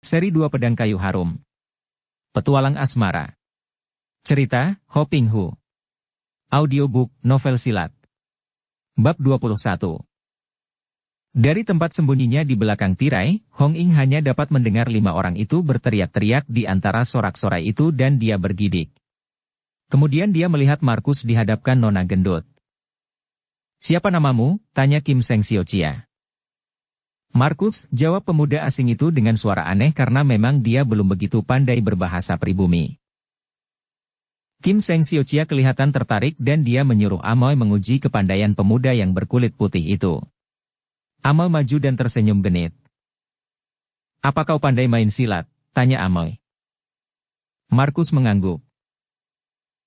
Seri 2 Pedang Kayu Harum. Petualang Asmara. Cerita, Ho Ping Hu. Audiobook, novel silat. Bab 21. Dari tempat sembunyinya di belakang tirai, Hong Ying hanya dapat mendengar 5 orang itu berteriak-teriak di antara sorak-sorai itu dan dia bergidik. Kemudian dia melihat Markus dihadapkan nona gendut. "Siapa namamu?" tanya Kim Seng Siochia. "Markus," jawab pemuda asing itu dengan suara aneh karena memang dia belum begitu pandai berbahasa pribumi. Kim Seng Siochia kelihatan tertarik dan dia menyuruh Amoy menguji kepandaian pemuda yang berkulit putih itu. Amoy maju dan tersenyum genit. "Apa kau pandai main silat?" tanya Amoy. Markus mengangguk.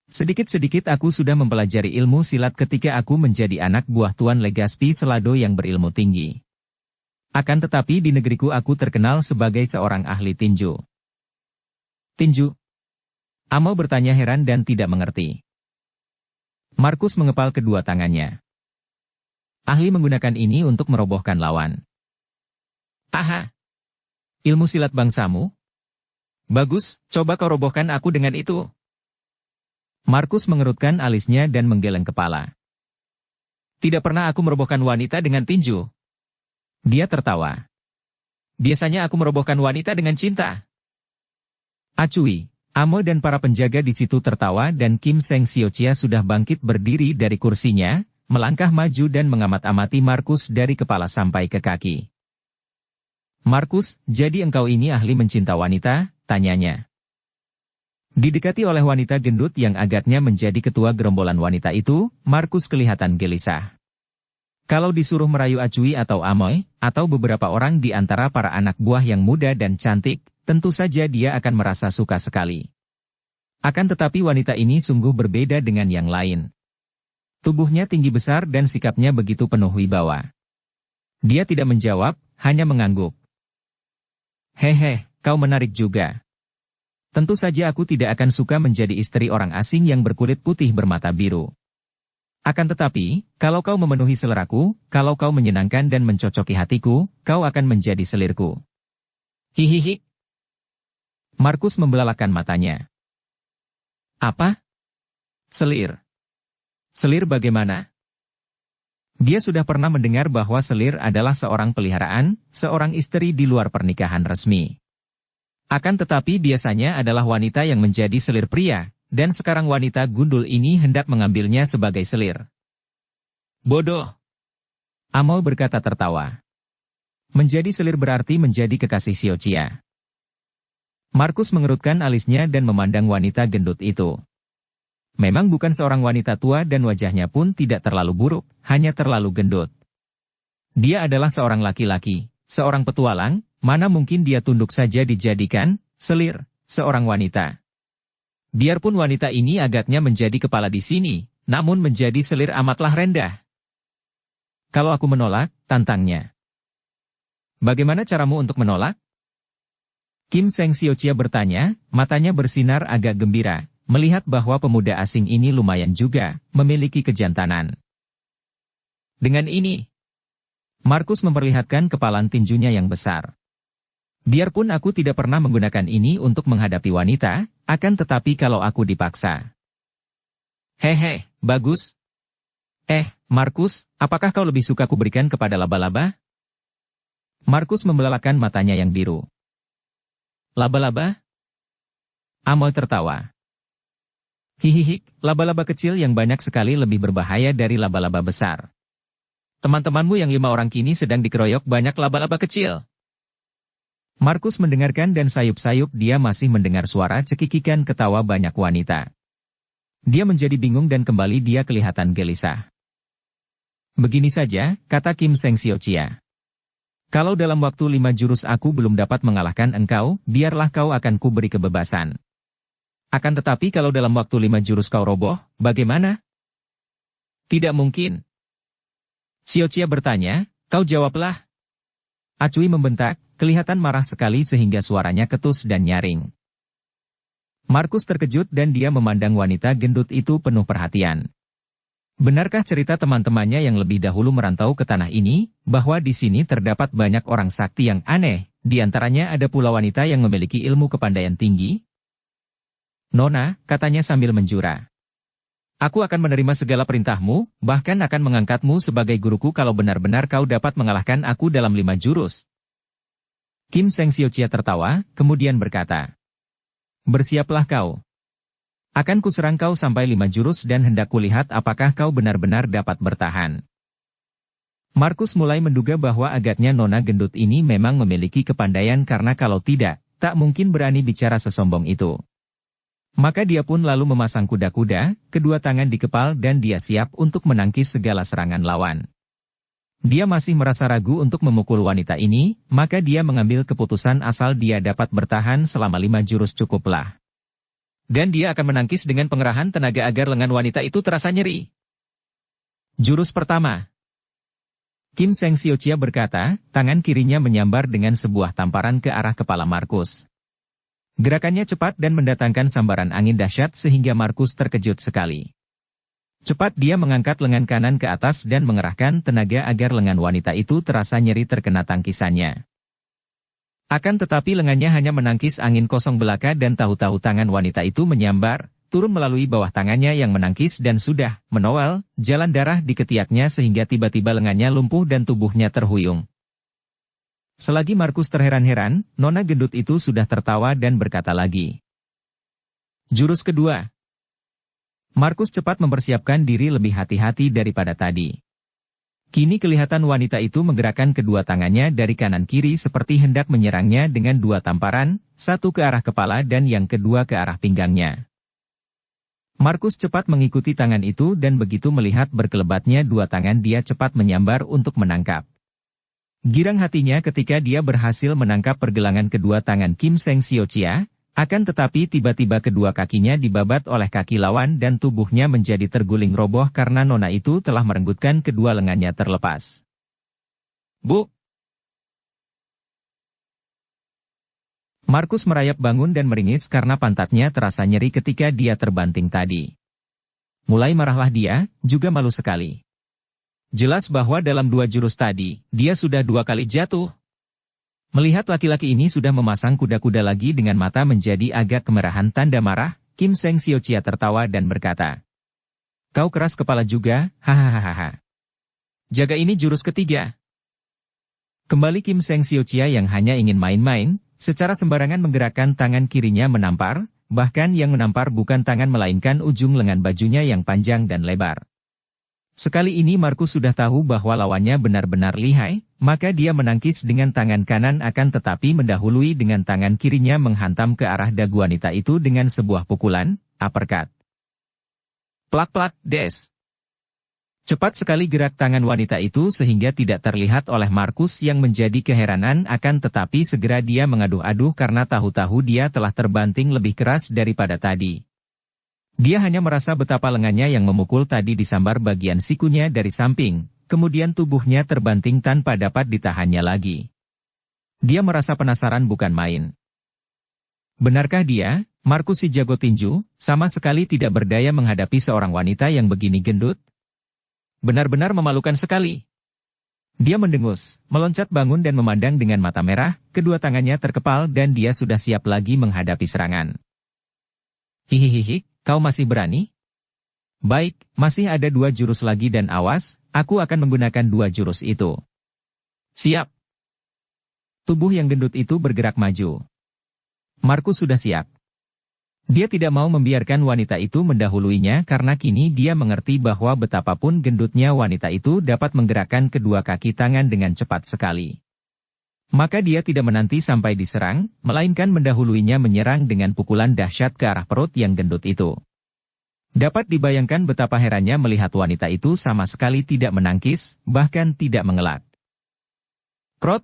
"Sedikit-sedikit aku sudah mempelajari ilmu silat ketika aku menjadi anak buah Tuan Legaspi Selado yang berilmu tinggi. Akan tetapi di negeriku aku terkenal sebagai seorang ahli tinju." "Tinju?" Amoy bertanya heran dan tidak mengerti. Markus mengepal kedua tangannya. "Ahli menggunakan ini untuk merobohkan lawan." "Aha! Ilmu silat bangsamu? Bagus, coba kau robohkan aku dengan itu." Markus mengerutkan alisnya dan menggeleng kepala. "Tidak pernah aku merobohkan wanita dengan tinju." Dia tertawa. "Biasanya aku merobohkan wanita dengan cinta." "Acui." Amoy dan para penjaga di situ tertawa dan Kim Seng Siochia sudah bangkit berdiri dari kursinya, melangkah maju dan mengamat-amati Markus dari kepala sampai ke kaki. "Markus, jadi engkau ini ahli mencinta wanita?" tanyanya. Didekati oleh wanita gendut yang agaknya menjadi ketua gerombolan wanita itu, Markus kelihatan gelisah. Kalau disuruh merayu Acui atau Amoy, atau beberapa orang di antara para anak buah yang muda dan cantik, tentu saja dia akan merasa suka sekali. Akan tetapi wanita ini sungguh berbeda dengan yang lain. Tubuhnya tinggi besar dan sikapnya begitu penuh wibawa. Dia tidak menjawab, hanya mengangguk. "Hehe, kau menarik juga. Tentu saja aku tidak akan suka menjadi istri orang asing yang berkulit putih bermata biru. Akan tetapi, kalau kau memenuhi seleraku, kalau kau menyenangkan dan mencocoki hatiku, kau akan menjadi selirku." "Hihihi." Markus membelalakan matanya. "Apa? Selir? Selir bagaimana?" Dia sudah pernah mendengar bahwa selir adalah seorang peliharaan, seorang istri di luar pernikahan resmi. Akan tetapi biasanya adalah wanita yang menjadi selir pria. Dan sekarang wanita gundul ini hendak mengambilnya sebagai selir. "Bodoh!" Amoy berkata tertawa. "Menjadi selir berarti menjadi kekasih Siochia." Markus mengerutkan alisnya dan memandang wanita gendut itu. Memang bukan seorang wanita tua dan wajahnya pun tidak terlalu buruk, hanya terlalu gendut. Dia adalah seorang laki-laki, seorang petualang, mana mungkin dia tunduk saja dijadikan selir seorang wanita. Biarpun wanita ini agaknya menjadi kepala di sini, namun menjadi selir amatlah rendah. "Kalau aku menolak," tantangnya. "Bagaimana caramu untuk menolak?" Kim Seng Siochia bertanya, matanya bersinar agak gembira, melihat bahwa pemuda asing ini lumayan juga, memiliki kejantanan. "Dengan ini." Markus memperlihatkan kepalan tinjunya yang besar. "Biarpun aku tidak pernah menggunakan ini untuk menghadapi wanita, akan tetapi kalau aku dipaksa." "Hehe, bagus. Markus, apakah kau lebih suka kuberikan kepada laba-laba?" Markus membelalakan matanya yang biru. "Laba-laba?" Amoy tertawa. "Hihihi, laba-laba kecil yang banyak sekali lebih berbahaya dari laba-laba besar. Teman-temanmu yang 5 orang kini sedang dikeroyok banyak laba-laba kecil." Markus mendengarkan dan sayup-sayup dia masih mendengar suara cekikikan ketawa banyak wanita. Dia menjadi bingung dan kembali dia kelihatan gelisah. "Begini saja," kata Kim Seng Siochia. "Kalau dalam waktu 5 jurus aku belum dapat mengalahkan engkau, biarlah kau akan kuberi kebebasan. Akan tetapi kalau dalam waktu 5 jurus kau roboh, bagaimana?" "Tidak mungkin." Siochia bertanya, "Kau jawablah." Acui membentak, kelihatan marah sekali sehingga suaranya ketus dan nyaring. Markus terkejut dan dia memandang wanita gendut itu penuh perhatian. Benarkah cerita teman-temannya yang lebih dahulu merantau ke tanah ini, bahwa di sini terdapat banyak orang sakti yang aneh, di antaranya ada pula wanita yang memiliki ilmu kepandaian tinggi? Nona, katanya sambil menjura. Aku akan menerima segala perintahmu, bahkan akan mengangkatmu sebagai guruku kalau benar-benar kau dapat mengalahkan aku dalam 5 jurus. Kim Seng Siochia tertawa, kemudian berkata, bersiaplah kau. Akan kuserang kau sampai 5 jurus dan hendak kulihat apakah kau benar-benar dapat bertahan. Markus mulai menduga bahwa agaknya nona gendut ini memang memiliki kepandaian karena kalau tidak, tak mungkin berani bicara sesombong itu. Maka dia pun lalu memasang kuda-kuda, kedua tangan di kepal dan dia siap untuk menangkis segala serangan lawan. Dia masih merasa ragu untuk memukul wanita ini, maka dia mengambil keputusan asal dia dapat bertahan selama 5 jurus cukuplah. Dan dia akan menangkis dengan pengerahan tenaga agar lengan wanita itu terasa nyeri. Jurus pertama. Kim Seng Siochia berkata, tangan kirinya menyambar dengan sebuah tamparan ke arah kepala Markus. Gerakannya cepat dan mendatangkan sambaran angin dahsyat sehingga Markus terkejut sekali. Cepat dia mengangkat lengan kanan ke atas dan mengerahkan tenaga agar lengan wanita itu terasa nyeri terkena tangkisannya. Akan tetapi lengannya hanya menangkis angin kosong belaka dan tahu-tahu tangan wanita itu menyambar, turun melalui bawah tangannya yang menangkis dan sudah menowel, jalan darah di ketiaknya sehingga tiba-tiba lengannya lumpuh dan tubuhnya terhuyung. Selagi Markus terheran-heran, nona gendut itu sudah tertawa dan berkata lagi. Jurus kedua. Markus cepat mempersiapkan diri lebih hati-hati daripada tadi. Kini kelihatan wanita itu menggerakkan kedua tangannya dari kanan kiri seperti hendak menyerangnya dengan 2 tamparan, satu ke arah kepala dan yang kedua ke arah pinggangnya. Markus cepat mengikuti tangan itu dan begitu melihat berkelebatnya 2 tangan dia cepat menyambar untuk menangkap. Girang hatinya ketika dia berhasil menangkap pergelangan kedua tangan Kim Seng Siochia, akan tetapi tiba-tiba kedua kakinya dibabat oleh kaki lawan dan tubuhnya menjadi terguling roboh karena nona itu telah merenggutkan kedua lengannya terlepas. Bu! Markus merayap bangun dan meringis karena pantatnya terasa nyeri ketika dia terbanting tadi. Mulai marahlah dia, juga malu sekali. Jelas bahwa dalam 2 jurus tadi, dia sudah 2 kali jatuh. Melihat laki-laki ini sudah memasang kuda-kuda lagi dengan mata menjadi agak kemerahan tanda marah, Kim Seng Siochia tertawa dan berkata, kau keras kepala juga, hahaha. Jaga ini jurus ketiga. Kembali Kim Seng Siochia yang hanya ingin main-main, secara sembarangan menggerakkan tangan kirinya menampar, bahkan yang menampar bukan tangan melainkan ujung lengan bajunya yang panjang dan lebar. Sekali ini Markus sudah tahu bahwa lawannya benar-benar lihai, maka dia menangkis dengan tangan kanan akan tetapi mendahului dengan tangan kirinya menghantam ke arah dagu wanita itu dengan sebuah pukulan, uppercut. Plak-plak, des. Cepat sekali gerak tangan wanita itu sehingga tidak terlihat oleh Markus yang menjadi keheranan akan tetapi segera dia mengaduh-aduh karena tahu-tahu dia telah terbanting lebih keras daripada tadi. Dia hanya merasa betapa lengannya yang memukul tadi disambar bagian sikunya dari samping, kemudian tubuhnya terbanting tanpa dapat ditahannya lagi. Dia merasa penasaran bukan main. Benarkah dia, Markus si jago tinju, sama sekali tidak berdaya menghadapi seorang wanita yang begini gendut? Benar-benar memalukan sekali. Dia mendengus, meloncat bangun dan memandang dengan mata merah, kedua tangannya terkepal dan dia sudah siap lagi menghadapi serangan. Hihihihi. Kau masih berani? Baik, masih ada 2 jurus lagi dan awas, aku akan menggunakan 2 jurus itu. Siap. Tubuh yang gendut itu bergerak maju. Markus sudah siap. Dia tidak mau membiarkan wanita itu mendahuluinya karena kini dia mengerti bahwa betapapun gendutnya wanita itu dapat menggerakkan kedua kaki tangan dengan cepat sekali. Maka dia tidak menanti sampai diserang, melainkan mendahuluinya menyerang dengan pukulan dahsyat ke arah perut yang gendut itu. Dapat dibayangkan betapa herannya melihat wanita itu sama sekali tidak menangkis, bahkan tidak mengelak. Krot!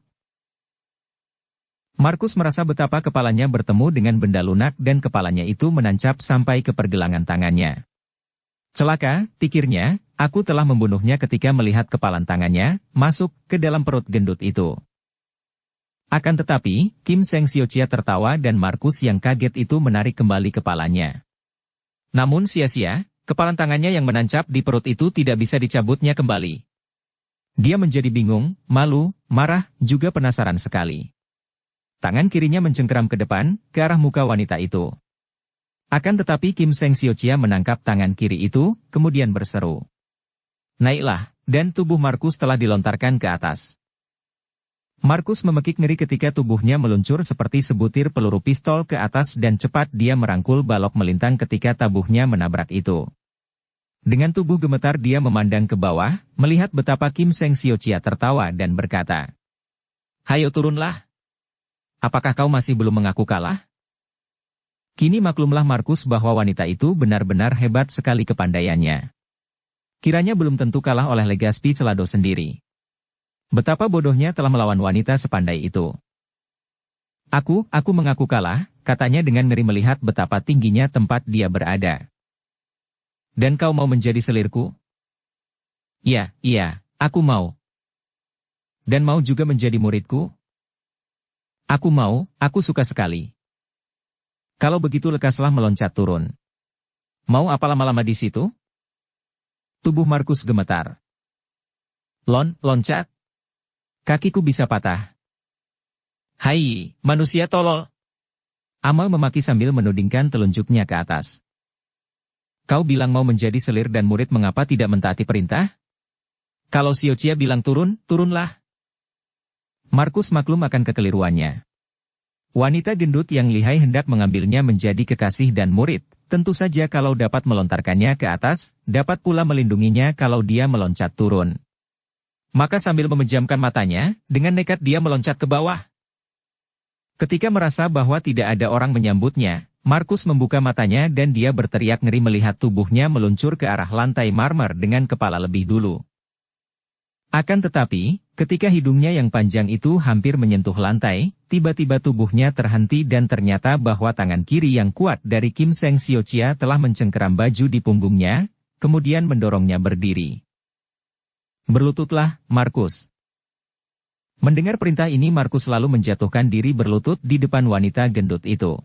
Markus merasa betapa kepalanya bertemu dengan benda lunak dan kepalanya itu menancap sampai ke pergelangan tangannya. Celaka, pikirnya, aku telah membunuhnya ketika melihat kepalan tangannya masuk ke dalam perut gendut itu. Akan tetapi, Kim Seng Siochia tertawa dan Markus yang kaget itu menarik kembali kepalanya. Namun sia-sia, Kepalan tangannya yang menancap di perut itu tidak bisa dicabutnya kembali. Dia menjadi bingung, malu, marah, juga penasaran sekali. Tangan kirinya mencengkeram ke depan, ke arah muka wanita itu. Akan tetapi Kim Seng Siochia menangkap tangan kiri itu, kemudian berseru. Naiklah, dan tubuh Markus telah dilontarkan ke atas. Markus memekik ngeri ketika tubuhnya meluncur seperti sebutir peluru pistol ke atas dan cepat dia merangkul balok melintang ketika tabuhnya menabrak itu. Dengan tubuh gemetar dia memandang ke bawah, melihat betapa Kim Seng Siochia tertawa dan berkata, "Hayo turunlah. Apakah kau masih belum mengaku kalah?" Kini maklumlah Markus bahwa wanita itu benar-benar hebat sekali kepandaiannya. Kiranya belum tentu kalah oleh Legaspi Selado sendiri. Betapa bodohnya telah melawan wanita sepandai itu. Aku mengaku kalah, katanya dengan ngeri melihat betapa tingginya tempat dia berada. Dan kau mau menjadi selirku? Iya, aku mau. Dan mau juga menjadi muridku? Aku mau, aku suka sekali. Kalau begitu lekaslah meloncat turun. Mau apa lama-lama di situ? Tubuh Markus gemetar. Loncat? Kakiku bisa patah. Hai, manusia tolol. Amal memaki sambil menudingkan telunjuknya ke atas. Kau bilang mau menjadi selir dan murid mengapa tidak mentaati perintah? Kalau Siochia bilang turun, turunlah. Markus maklum akan kekeliruannya. Wanita gendut yang lihai hendak mengambilnya menjadi kekasih dan murid, tentu saja kalau dapat melontarkannya ke atas, dapat pula melindunginya kalau dia meloncat turun. Maka sambil memejamkan matanya, dengan nekat dia meloncat ke bawah. Ketika merasa bahwa tidak ada orang menyambutnya, Markus membuka matanya dan dia berteriak ngeri melihat tubuhnya meluncur ke arah lantai marmer dengan kepala lebih dulu. Akan tetapi, ketika hidungnya yang panjang itu hampir menyentuh lantai, tiba-tiba tubuhnya terhenti dan ternyata bahwa tangan kiri yang kuat dari Kim Seng Siochia telah mencengkeram baju di punggungnya, kemudian mendorongnya berdiri. Berlututlah, Markus. Mendengar perintah ini Markus lalu menjatuhkan diri berlutut di depan wanita gendut itu.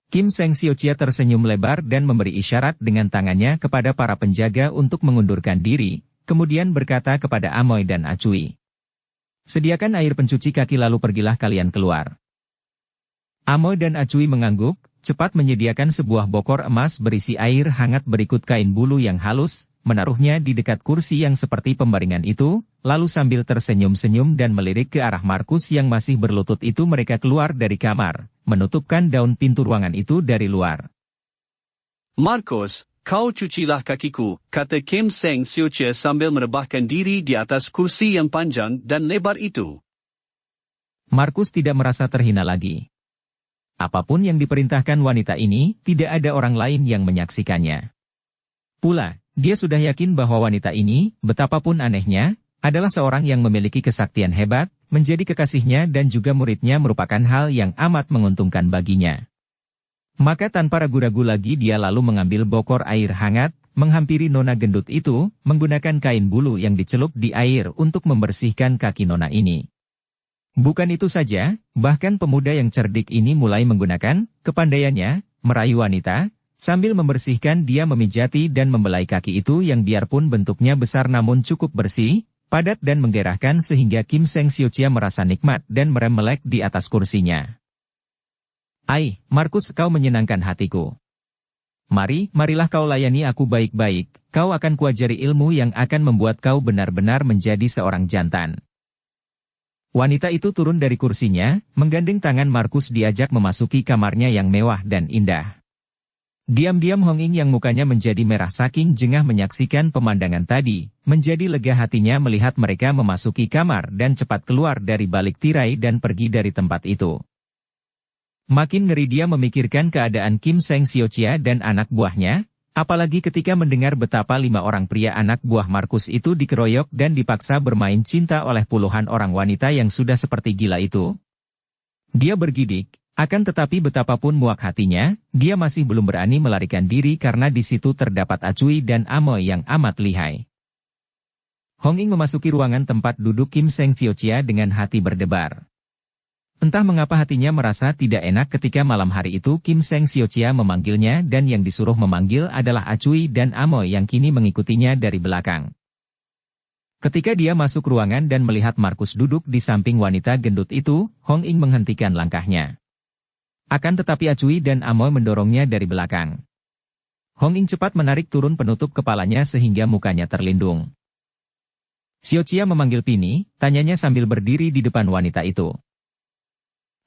Kim Seng Siochia tersenyum lebar dan memberi isyarat dengan tangannya kepada para penjaga untuk mengundurkan diri, kemudian berkata kepada Amoy dan Acui. Sediakan air pencuci kaki lalu pergilah kalian keluar. Amoy dan Acui mengangguk, cepat menyediakan sebuah bokor emas berisi air hangat berikut kain bulu yang halus, menaruhnya di dekat kursi yang seperti pembaringan itu, lalu sambil tersenyum-senyum dan melirik ke arah Markus yang masih berlutut itu mereka keluar dari kamar, menutupkan daun pintu ruangan itu dari luar. Markus, kau cucilah kakiku, kata Kim Seng Siochia sambil merebahkan diri di atas kursi yang panjang dan lebar itu. Markus tidak merasa terhina lagi. Apapun yang diperintahkan wanita ini, tidak ada orang lain yang menyaksikannya. Pula, dia sudah yakin bahwa wanita ini, betapapun anehnya, adalah seorang yang memiliki kesaktian hebat, menjadi kekasihnya dan juga muridnya merupakan hal yang amat menguntungkan baginya. Maka tanpa ragu-ragu lagi dia lalu mengambil bokor air hangat, menghampiri nona gendut itu, menggunakan kain bulu yang dicelup di air untuk membersihkan kaki nona ini. Bukan itu saja, bahkan pemuda yang cerdik ini mulai menggunakan kepandaiannya, merayu wanita, sambil membersihkan dia memijati dan membelai kaki itu yang biarpun bentuknya besar namun cukup bersih, padat dan menggerahkan sehingga Kim Seng Siochia merasa nikmat dan merem melek di atas kursinya. Ai, Markus, kau menyenangkan hatiku. Marilah kau layani aku baik-baik, kau akan kuajari ilmu yang akan membuat kau benar-benar menjadi seorang jantan. Wanita itu turun dari kursinya, menggandeng tangan Markus diajak memasuki kamarnya yang mewah dan indah. Diam-diam Hong Ying yang mukanya menjadi merah saking jengah menyaksikan pemandangan tadi, menjadi lega hatinya melihat mereka memasuki kamar dan cepat keluar dari balik tirai dan pergi dari tempat itu. Makin ngeri dia memikirkan keadaan Kim Seng Siochia dan anak buahnya, apalagi ketika mendengar betapa 5 orang pria anak buah Markus itu dikeroyok dan dipaksa bermain cinta oleh puluhan orang wanita yang sudah seperti gila itu. Dia bergidik, akan tetapi betapapun muak hatinya, dia masih belum berani melarikan diri karena di situ terdapat Acui dan Amoy yang amat lihai. Hong Ying memasuki ruangan tempat duduk Kim Seng Siochia dengan hati berdebar. Entah mengapa hatinya merasa tidak enak ketika malam hari itu Kim Seng Siochia memanggilnya dan yang disuruh memanggil adalah Acui dan Amoy yang kini mengikutinya dari belakang. Ketika dia masuk ruangan dan melihat Markus duduk di samping wanita gendut itu, Hong Ing menghentikan langkahnya. Akan tetapi Acui dan Amoy mendorongnya dari belakang. Hong Ing cepat menarik turun penutup kepalanya sehingga mukanya terlindung. Siochia memanggil Pini, tanyanya sambil berdiri di depan wanita itu.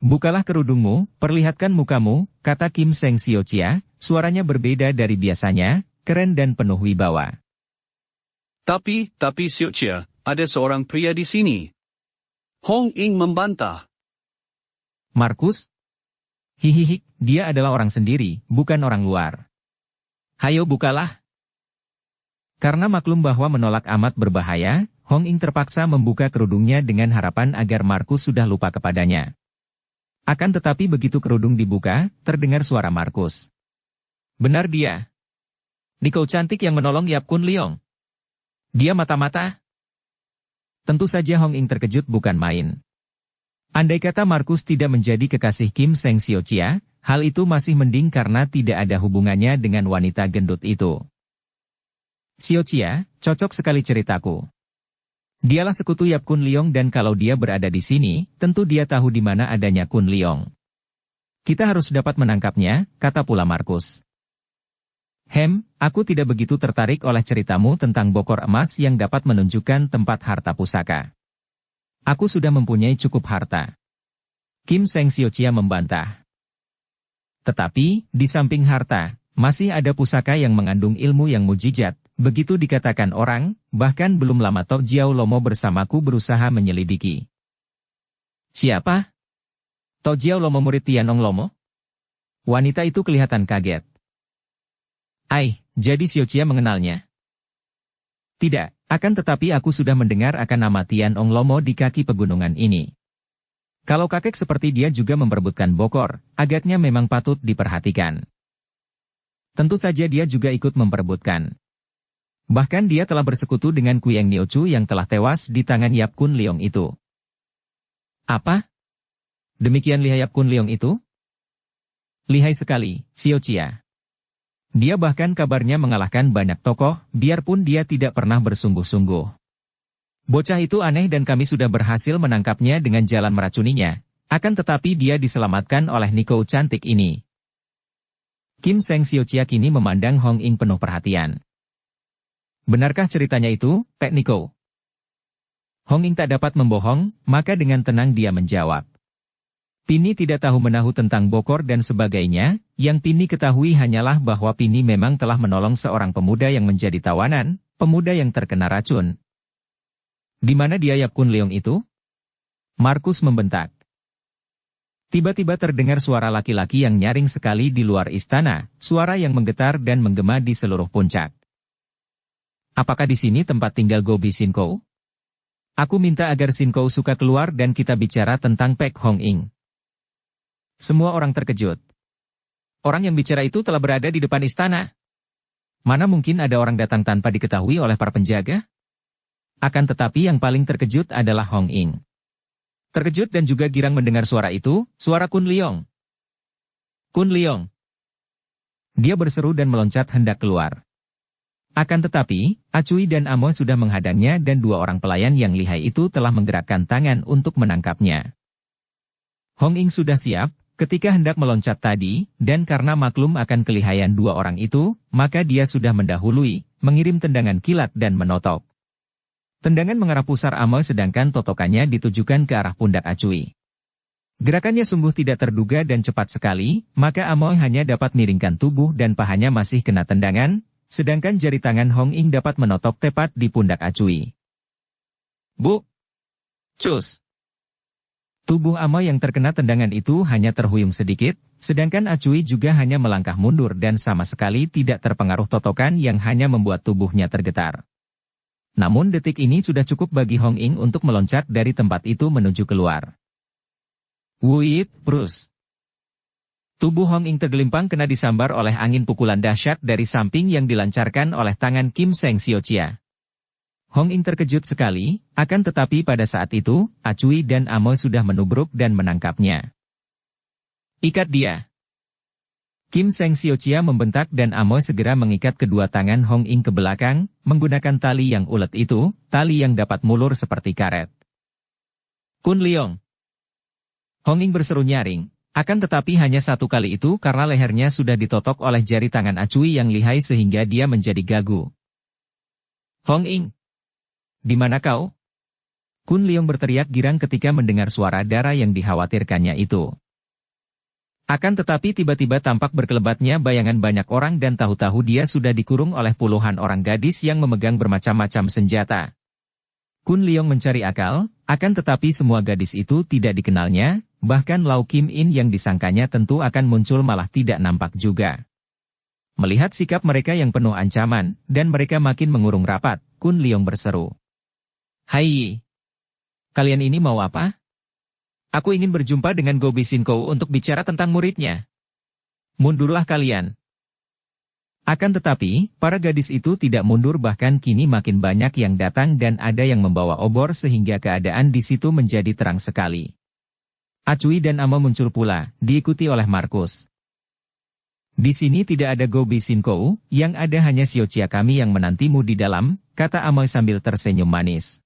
Bukalah kerudungmu, perlihatkan mukamu, kata Kim Seng Siochia, suaranya berbeda dari biasanya, keren dan penuh wibawa. Tapi Siochia, ada seorang pria di sini. Hong Ing membantah. Markus? Hihihi, dia adalah orang sendiri, bukan orang luar. Hayo bukalah. Karena maklum bahwa menolak amat berbahaya, Hong Ing terpaksa membuka kerudungnya dengan harapan agar Markus sudah lupa kepadanya. Akan tetapi begitu kerudung dibuka, terdengar suara Markus. Benar dia. Niko cantik yang menolong Yap Kun Leong. Dia mata-mata. Tentu saja Hong Ing terkejut bukan main. Andai kata Markus tidak menjadi kekasih Kim Seng Siochia, hal itu masih mending karena tidak ada hubungannya dengan wanita gendut itu. Siochia, cocok sekali ceritaku. Dialah sekutu Yap Kun Leong dan kalau dia berada di sini, tentu dia tahu di mana adanya Kun Leong. Kita harus dapat menangkapnya, kata pula Markus. Aku tidak begitu tertarik oleh ceritamu tentang bokor emas yang dapat menunjukkan tempat harta pusaka. Aku sudah mempunyai cukup harta. Kim Seng Siochia membantah. Tetapi, di samping harta, masih ada pusaka yang mengandung ilmu yang mujizat. Begitu dikatakan orang, bahkan belum lama Tok Jiao Lomo bersamaku berusaha menyelidiki. Siapa? Tok Jiao Lomo murid Tianong Lomo? Wanita itu kelihatan kaget. Jadi Siochia mengenalnya? Tidak, akan tetapi aku sudah mendengar akan nama Tianong Lomo di kaki pegunungan ini. Kalau kakek seperti dia juga memperebutkan bokor, agaknya memang patut diperhatikan. Tentu saja dia juga ikut memperebutkan. Bahkan dia telah bersekutu dengan Kuiyang Niochu yang telah tewas di tangan Yap Kun Leong itu. Apa? Demikian lihai Yap Kun Leong itu? Lihai sekali, Siochia. Dia bahkan kabarnya mengalahkan banyak tokoh, biarpun dia tidak pernah bersungguh-sungguh. Bocah itu aneh dan kami sudah berhasil menangkapnya dengan jalan meracuninya, akan tetapi dia diselamatkan oleh Niko cantik ini. Kim Seng Siochia kini memandang Hong Ing penuh perhatian. Benarkah ceritanya itu, Pak Niko? Hong Ing tak dapat membohong, maka dengan tenang dia menjawab. Pini tidak tahu menahu tentang bokor dan sebagainya, yang Pini ketahui hanyalah bahwa Pini memang telah menolong seorang pemuda yang menjadi tawanan, pemuda yang terkena racun. Di mana dia Yap Kun Leong itu? Markus membentak. Tiba-tiba terdengar suara laki-laki yang nyaring sekali di luar istana, suara yang menggetar dan menggema di seluruh puncak. Apakah di sini tempat tinggal Gobi Sinkou? Aku minta agar Sinkou suka keluar dan kita bicara tentang Pek Hong Ing. Semua orang terkejut. Orang yang bicara itu telah berada di depan istana. Mana mungkin ada orang datang tanpa diketahui oleh para penjaga? Akan tetapi yang paling terkejut adalah Hong Ing. Terkejut dan juga girang mendengar suara itu, suara Kun Leong. Kun Leong. Dia berseru dan meloncat hendak keluar. Akan tetapi, Acui dan Amo sudah menghadangnya dan dua orang pelayan yang lihai itu telah menggerakkan tangan untuk menangkapnya. Hong Ing sudah siap, ketika hendak meloncat tadi, dan karena maklum akan kelihayan dua orang itu, maka dia sudah mendahului, mengirim tendangan kilat dan menotok. Tendangan mengarah pusar Amo sedangkan totokannya ditujukan ke arah pundak Acui. Gerakannya sungguh tidak terduga dan cepat sekali, maka Amo hanya dapat miringkan tubuh dan pahanya masih kena tendangan, sedangkan jari tangan Hong Ing dapat menotok tepat di pundak Acui. Bu! Cus! Tubuh Amo yang terkena tendangan itu hanya terhuyung sedikit, sedangkan Acui juga hanya melangkah mundur dan sama sekali tidak terpengaruh totokan yang hanya membuat tubuhnya tergetar. Namun detik ini sudah cukup bagi Hong Ing untuk meloncat dari tempat itu menuju keluar. Wuit, Prus! Tubuh Hong Ing tergelimpang kena disambar oleh angin pukulan dahsyat dari samping yang dilancarkan oleh tangan Kim Seng Siochia. Hong Ing terkejut sekali, akan tetapi pada saat itu, Acui dan Amo sudah menubruk dan menangkapnya. Ikat dia. Kim Seng Siochia membentak dan Amo segera mengikat kedua tangan Hong Ing ke belakang, menggunakan tali yang ulet itu, tali yang dapat mulur seperti karet. Kun Leong. Hong Ing berseru nyaring, akan tetapi hanya satu kali itu karena lehernya sudah ditotok oleh jari tangan Acui yang lihai sehingga dia menjadi gagu. Hong Ing. Di mana kau? Kun Leong berteriak girang ketika mendengar suara darah yang dikhawatirkannya itu. Akan tetapi tiba-tiba tampak berkelebatnya bayangan banyak orang dan tahu-tahu dia sudah dikurung oleh puluhan orang gadis yang memegang bermacam-macam senjata. Kun Leong mencari akal, akan tetapi semua gadis itu tidak dikenalnya, bahkan Lau Kim In yang disangkanya tentu akan muncul malah tidak nampak juga. Melihat sikap mereka yang penuh ancaman, dan mereka makin mengurung rapat, Kun Leong berseru. Hai! Kalian ini mau apa? Aku ingin berjumpa dengan Go Bisinkou untuk bicara tentang muridnya. Mundurlah kalian. Akan tetapi, para gadis itu tidak mundur bahkan kini makin banyak yang datang dan ada yang membawa obor sehingga keadaan di situ menjadi terang sekali. Acui dan Amo muncul pula, diikuti oleh Markus. Di sini tidak ada Go Bisinkou, yang ada hanya Siochia kami yang menantimu di dalam, kata Amo sambil tersenyum manis.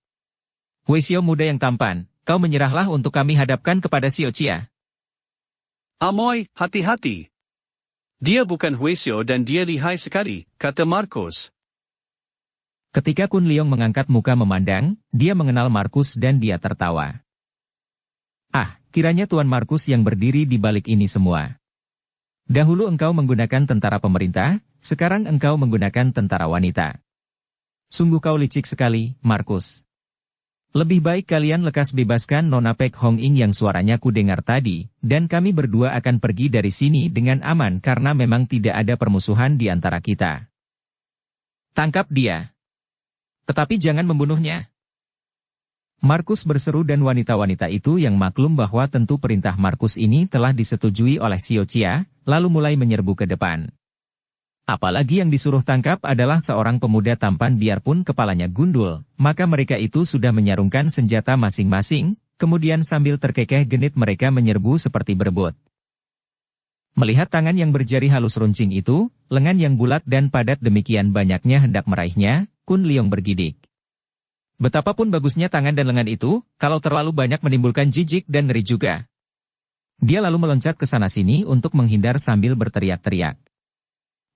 Huisio muda yang tampan, kau menyerahlah untuk kami hadapkan kepada Siochia. Amoy, hati-hati. Dia bukan Huisio dan dia lihai sekali, kata Markus. Ketika Kun Leong mengangkat muka memandang, dia mengenal Markus dan dia tertawa. Ah, kiranya Tuan Markus yang berdiri di balik ini semua. Dahulu engkau menggunakan tentara pemerintah, sekarang engkau menggunakan tentara wanita. Sungguh kau licik sekali, Markus. Lebih baik kalian lekas bebaskan Nona Pek Hong Ing yang suaranya kudengar tadi, dan kami berdua akan pergi dari sini dengan aman karena memang tidak ada permusuhan di antara kita. Tangkap dia. Tetapi jangan membunuhnya. Markus berseru dan wanita-wanita itu yang maklum bahwa tentu perintah Markus ini telah disetujui oleh Siochia, lalu mulai menyerbu ke depan. Apalagi yang disuruh tangkap adalah seorang pemuda tampan biarpun kepalanya gundul, maka mereka itu sudah menyarungkan senjata masing-masing, kemudian sambil terkekeh genit mereka menyerbu seperti berebut. Melihat tangan yang berjari halus runcing itu, lengan yang bulat dan padat demikian banyaknya hendak meraihnya, Kun Leong bergidik. Betapapun bagusnya tangan dan lengan itu, kalau terlalu banyak menimbulkan jijik dan ngeri juga. Dia lalu meloncat ke sana-sini untuk menghindar sambil berteriak-teriak.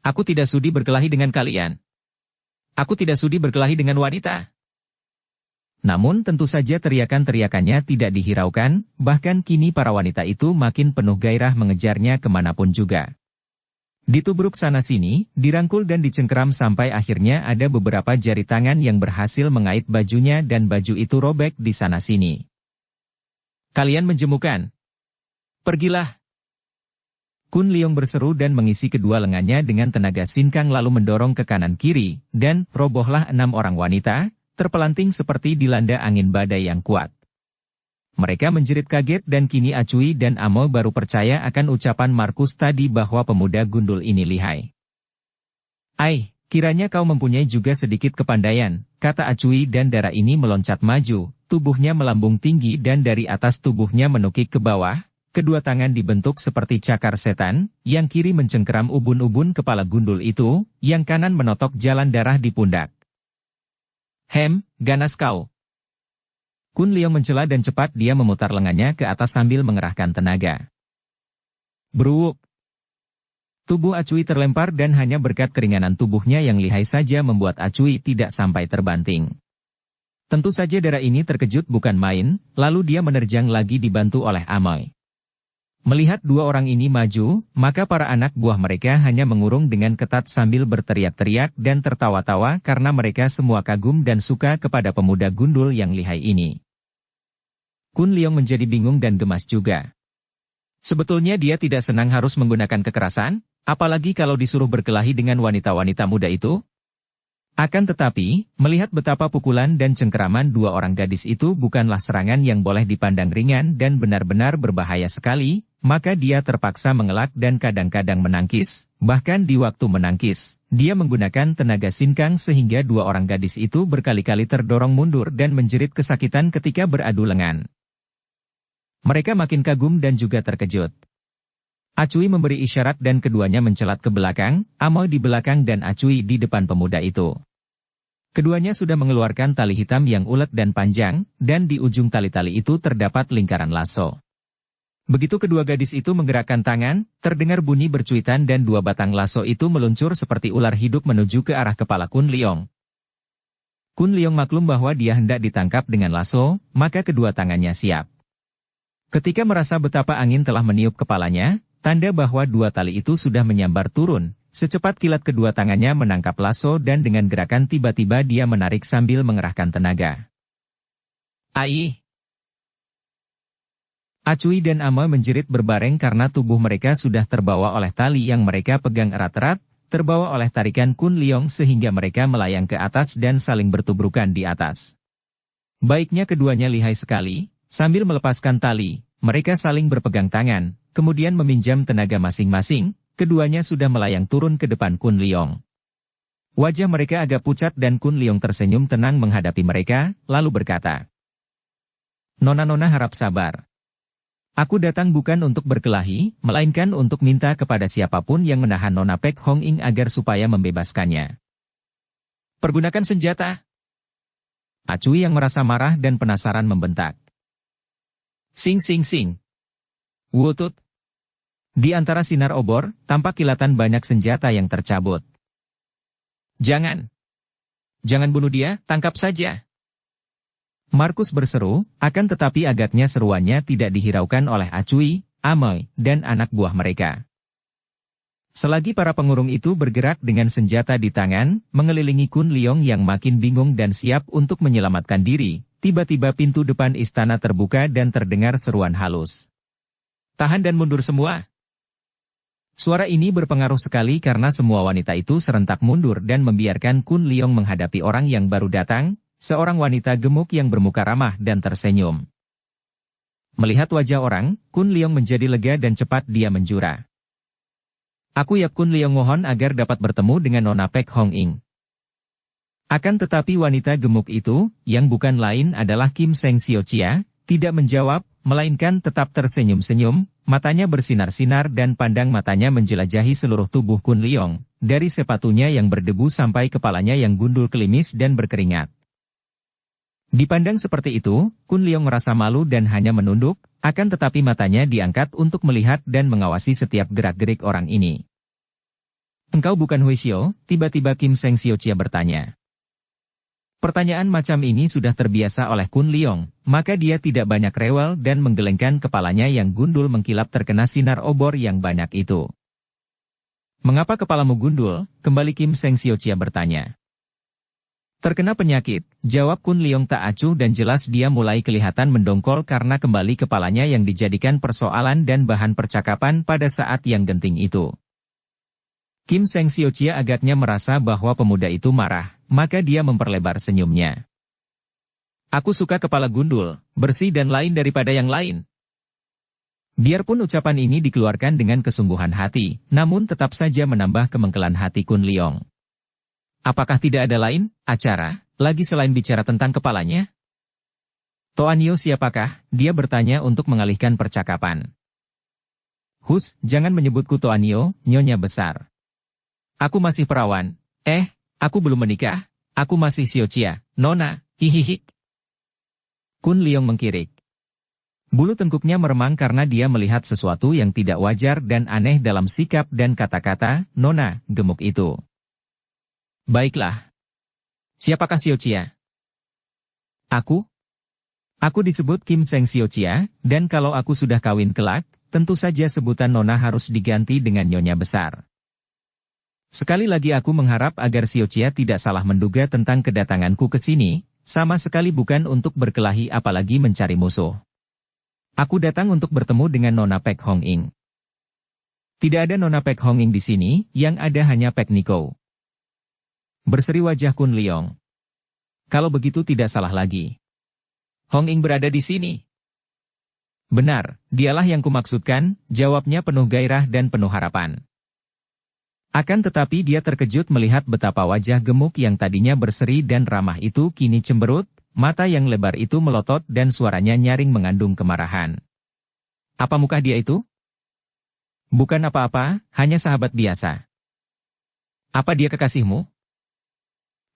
Aku tidak sudi berkelahi dengan kalian. Aku tidak sudi berkelahi dengan wanita. Namun tentu saja teriakan-teriakannya tidak dihiraukan, bahkan kini para wanita itu makin penuh gairah mengejarnya kemanapun juga. Ditubruk sana-sini, dirangkul dan dicengkeram sampai akhirnya ada beberapa jari tangan yang berhasil mengait bajunya dan baju itu robek di sana-sini. Kalian menjemukan. Pergilah. Kun Leong berseru dan mengisi kedua lengannya dengan tenaga sinkang lalu mendorong ke kanan-kiri, dan robohlah 6 orang wanita, terpelanting seperti dilanda angin badai yang kuat. Mereka menjerit kaget dan kini Acui dan Amo baru percaya akan ucapan Markus tadi bahwa pemuda gundul ini lihai. Ai, kiranya kau mempunyai juga sedikit kepandaian, kata Acui dan darah ini meloncat maju, tubuhnya melambung tinggi dan dari atas tubuhnya menukik ke bawah. Kedua tangan dibentuk seperti cakar setan, yang kiri mencengkeram ubun-ubun kepala gundul itu, yang kanan menotok jalan darah di pundak. Ganas kau. Kun Leong mencela dan cepat dia memutar lengannya ke atas sambil mengerahkan tenaga. Beruuk. Tubuh Acui terlempar dan hanya berkat keringanan tubuhnya yang lihai saja membuat Acui tidak sampai terbanting. Tentu saja darah ini terkejut bukan main, lalu dia menerjang lagi dibantu oleh Amoy. Melihat dua orang ini maju, maka para anak buah mereka hanya mengurung dengan ketat sambil berteriak-teriak dan tertawa-tawa karena mereka semua kagum dan suka kepada pemuda gundul yang lihai ini. Kun Leong menjadi bingung dan gemas juga. Sebetulnya dia tidak senang harus menggunakan kekerasan, apalagi kalau disuruh berkelahi dengan wanita-wanita muda itu. Akan tetapi, melihat betapa pukulan dan cengkeraman dua orang gadis itu bukanlah serangan yang boleh dipandang ringan dan benar-benar berbahaya sekali, maka dia terpaksa mengelak dan kadang-kadang menangkis. Bahkan di waktu menangkis, dia menggunakan tenaga sinkang sehingga dua orang gadis itu berkali-kali terdorong mundur dan menjerit kesakitan ketika beradu lengan. Mereka makin kagum dan juga terkejut. Acui memberi isyarat dan keduanya mencelat ke belakang, Amoy di belakang dan Acui di depan pemuda itu. Keduanya sudah mengeluarkan tali hitam yang ulet dan panjang, dan di ujung tali-tali itu terdapat lingkaran lasso. Begitu kedua gadis itu menggerakkan tangan, terdengar bunyi bercuitan dan dua batang lasso itu meluncur seperti ular hidup menuju ke arah kepala Kun Leong. Kun Leong maklum bahwa dia hendak ditangkap dengan lasso, maka kedua tangannya siap. Ketika merasa betapa angin telah meniup kepalanya, tanda bahwa dua tali itu sudah menyambar turun, secepat kilat kedua tangannya menangkap lasso dan dengan gerakan tiba-tiba dia menarik sambil mengerahkan tenaga. Ai! Acui dan Amoy menjerit berbareng karena tubuh mereka sudah terbawa oleh tali yang mereka pegang erat-erat, terbawa oleh tarikan Kun Leong sehingga mereka melayang ke atas dan saling bertubrukan di atas. Baiknya keduanya lihai sekali, sambil melepaskan tali, mereka saling berpegang tangan, kemudian meminjam tenaga masing-masing, keduanya sudah melayang turun ke depan Kun Leong. Wajah mereka agak pucat dan Kun Leong tersenyum tenang menghadapi mereka, lalu berkata, "Nona-nona harap sabar. Aku datang bukan untuk berkelahi, melainkan untuk minta kepada siapapun yang menahan Nona Pek Hong Ing agar supaya membebaskannya. Pergunakan senjata." Acui yang merasa marah dan penasaran membentak. "Sing sing sing. Wutut." Di antara sinar obor, tampak kilatan banyak senjata yang tercabut. "Jangan. Jangan bunuh dia, tangkap saja." Markus berseru, akan tetapi agaknya seruannya tidak dihiraukan oleh Acui, Amoy, dan anak buah mereka. Selagi para pengurung itu bergerak dengan senjata di tangan, mengelilingi Kun Leong yang makin bingung dan siap untuk menyelamatkan diri, tiba-tiba pintu depan istana terbuka dan terdengar seruan halus. "Tahan dan mundur semua." Suara ini berpengaruh sekali karena semua wanita itu serentak mundur dan membiarkan Kun Leong menghadapi orang yang baru datang, seorang wanita gemuk yang bermuka ramah dan tersenyum. Melihat wajah orang, Kun Leong menjadi lega dan cepat dia menjura. "Aku Yap Kun Leong mohon agar dapat bertemu dengan Nona Pek Hong Ing." Akan tetapi wanita gemuk itu, yang bukan lain adalah Kim Seng Sio Chia, tidak menjawab, melainkan tetap tersenyum-senyum, matanya bersinar-sinar dan pandang matanya menjelajahi seluruh tubuh Kun Leong, dari sepatunya yang berdebu sampai kepalanya yang gundul klimis dan berkeringat. Dipandang seperti itu, Kun Leong merasa malu dan hanya menunduk, akan tetapi matanya diangkat untuk melihat dan mengawasi setiap gerak-gerik orang ini. "Engkau bukan Hui Xiao?" tiba-tiba Kim Seng Sio Chia bertanya. Pertanyaan macam ini sudah terbiasa oleh Kun Leong, maka dia tidak banyak rewel dan menggelengkan kepalanya yang gundul mengkilap terkena sinar obor yang banyak itu. "Mengapa kepalamu gundul?" kembali Kim Seng Sio Chia bertanya. "Terkena penyakit," jawab Kun Leong tak acuh dan jelas dia mulai kelihatan mendongkol karena kembali kepalanya yang dijadikan persoalan dan bahan percakapan pada saat yang genting itu. Kim Seng Sio Chia agaknya merasa bahwa pemuda itu marah, maka dia memperlebar senyumnya. "Aku suka kepala gundul, bersih dan lain daripada yang lain." Biarpun ucapan ini dikeluarkan dengan kesungguhan hati, namun tetap saja menambah kemengkelan hati Kun Leong. Apakah tidak ada lain acara lagi selain bicara tentang kepalanya? "Toanio siapakah?" dia bertanya untuk mengalihkan percakapan. "Hus, jangan menyebutku Toanio, nyonya besar. Aku masih perawan. Aku belum menikah. Aku masih Sio Chia, Nona, hihihi." Kun Leong mengkirik. Bulu tengkuknya meremang karena dia melihat sesuatu yang tidak wajar dan aneh dalam sikap dan kata-kata Nona gemuk itu. "Baiklah. Siapakah Sio Chia?" Aku disebut Kim Seng Sio Chia, dan kalau aku sudah kawin kelak, tentu saja sebutan Nona harus diganti dengan Nyonya besar. Sekali lagi aku mengharap agar Sio Chia tidak salah menduga tentang kedatanganku ke sini, sama sekali bukan untuk berkelahi apalagi mencari musuh. Aku datang untuk bertemu dengan Nona Pek Hong Ing. Tidak ada Nona Pek Hong Ing di sini, yang ada hanya Pek Niko. Berseri wajah Kun Leong. Kalau begitu tidak salah lagi. Hong Ing berada di sini. Benar, dialah yang kumaksudkan, jawabnya penuh gairah dan penuh harapan. Akan tetapi dia terkejut melihat betapa wajah gemuk yang tadinya berseri dan ramah itu kini cemberut, mata yang lebar itu melotot dan suaranya nyaring mengandung kemarahan. Apa muka dia itu? Bukan apa-apa, hanya sahabat biasa. Apa dia kekasihmu?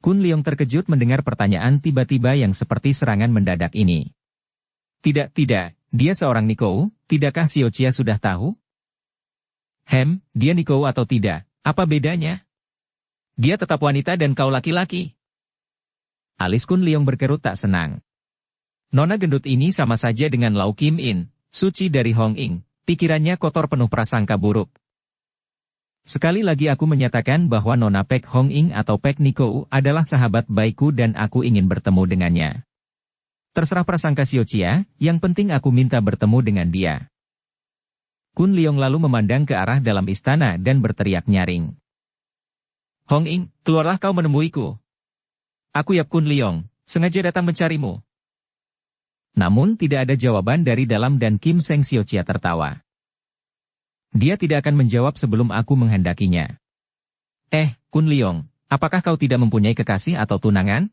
Kun Leong terkejut mendengar pertanyaan tiba-tiba yang seperti serangan mendadak ini. Tidak, dia seorang Nikou, tidakkah Xiao-Chia sudah tahu? Dia Nikou atau tidak, apa bedanya? Dia tetap wanita dan kau laki-laki. Alis Kun Leong berkerut tak senang. Nona gendut ini sama saja dengan Lau Kim In, suci dari Hong Ing, pikirannya kotor penuh prasangka buruk. Sekali lagi aku menyatakan bahwa Nona Pek Hong Ing atau Pek Nikou adalah sahabat baikku dan aku ingin bertemu dengannya. Terserah prasangka Xiao-Chia, yang penting aku minta bertemu dengan dia. Kun Leong lalu memandang ke arah dalam istana dan berteriak nyaring. Hong Ing, keluarlah kau menemuiku. Aku Yap Kun Leong, sengaja datang mencarimu. Namun tidak ada jawaban dari dalam dan Kim Seng Xiao-Chia tertawa. Dia tidak akan menjawab sebelum aku menghendakinya. Kun Leong, apakah kau tidak mempunyai kekasih atau tunangan?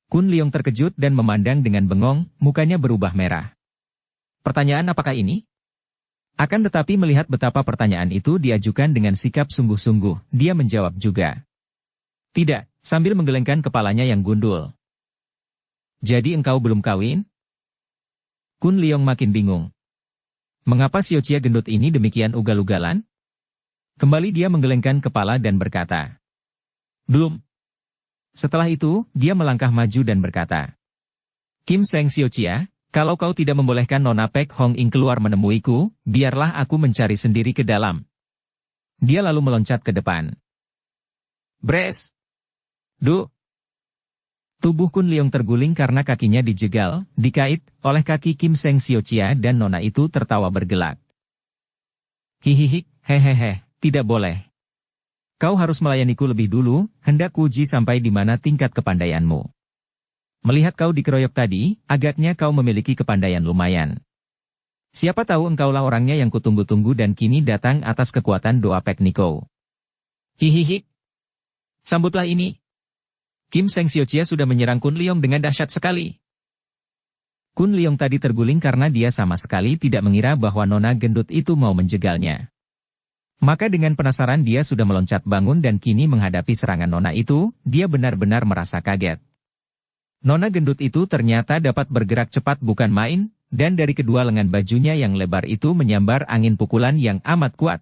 Kun Leong terkejut dan memandang dengan bengong, mukanya berubah merah. Pertanyaan apakah ini? Akan tetapi melihat betapa pertanyaan itu diajukan dengan sikap sungguh-sungguh, dia menjawab juga. Tidak, sambil menggelengkan kepalanya yang gundul. Jadi engkau belum kawin? Kun Leong makin bingung. Mengapa Xiao-Chia gendut ini demikian ugal-ugalan? Kembali dia menggelengkan kepala dan berkata. Belum. Setelah itu, dia melangkah maju dan berkata. Kim Seng Xiao-Chia, kalau kau tidak membolehkan Nona Pek Hong Ing keluar menemuiku, biarlah aku mencari sendiri ke dalam. Dia lalu meloncat ke depan. Bres! Duh! Tubuh Kun Leong terguling karena kakinya dijegal, dikait, oleh kaki Kim Seng Xiao-Chia dan Nona itu tertawa bergelak. Hihihi, hehehe, tidak boleh. Kau harus melayaniku lebih dulu, hendak uji sampai di mana tingkat kepandaianmu. Melihat kau dikeroyok tadi, agaknya kau memiliki kepandaian lumayan. Siapa tahu engkaulah orangnya yang kutunggu-tunggu dan kini datang atas kekuatan doa Pek Nikou. Hihihi. Sambutlah ini. Kim Seng Xiao-Chia sudah menyerang Kun Leong dengan dahsyat sekali. Kun Leong tadi terguling karena dia sama sekali tidak mengira bahwa Nona gendut itu mau menjegalnya. Maka dengan penasaran dia sudah meloncat bangun dan kini menghadapi serangan Nona itu, dia benar-benar merasa kaget. Nona gendut itu ternyata dapat bergerak cepat bukan main, dan dari kedua lengan bajunya yang lebar itu menyambar angin pukulan yang amat kuat.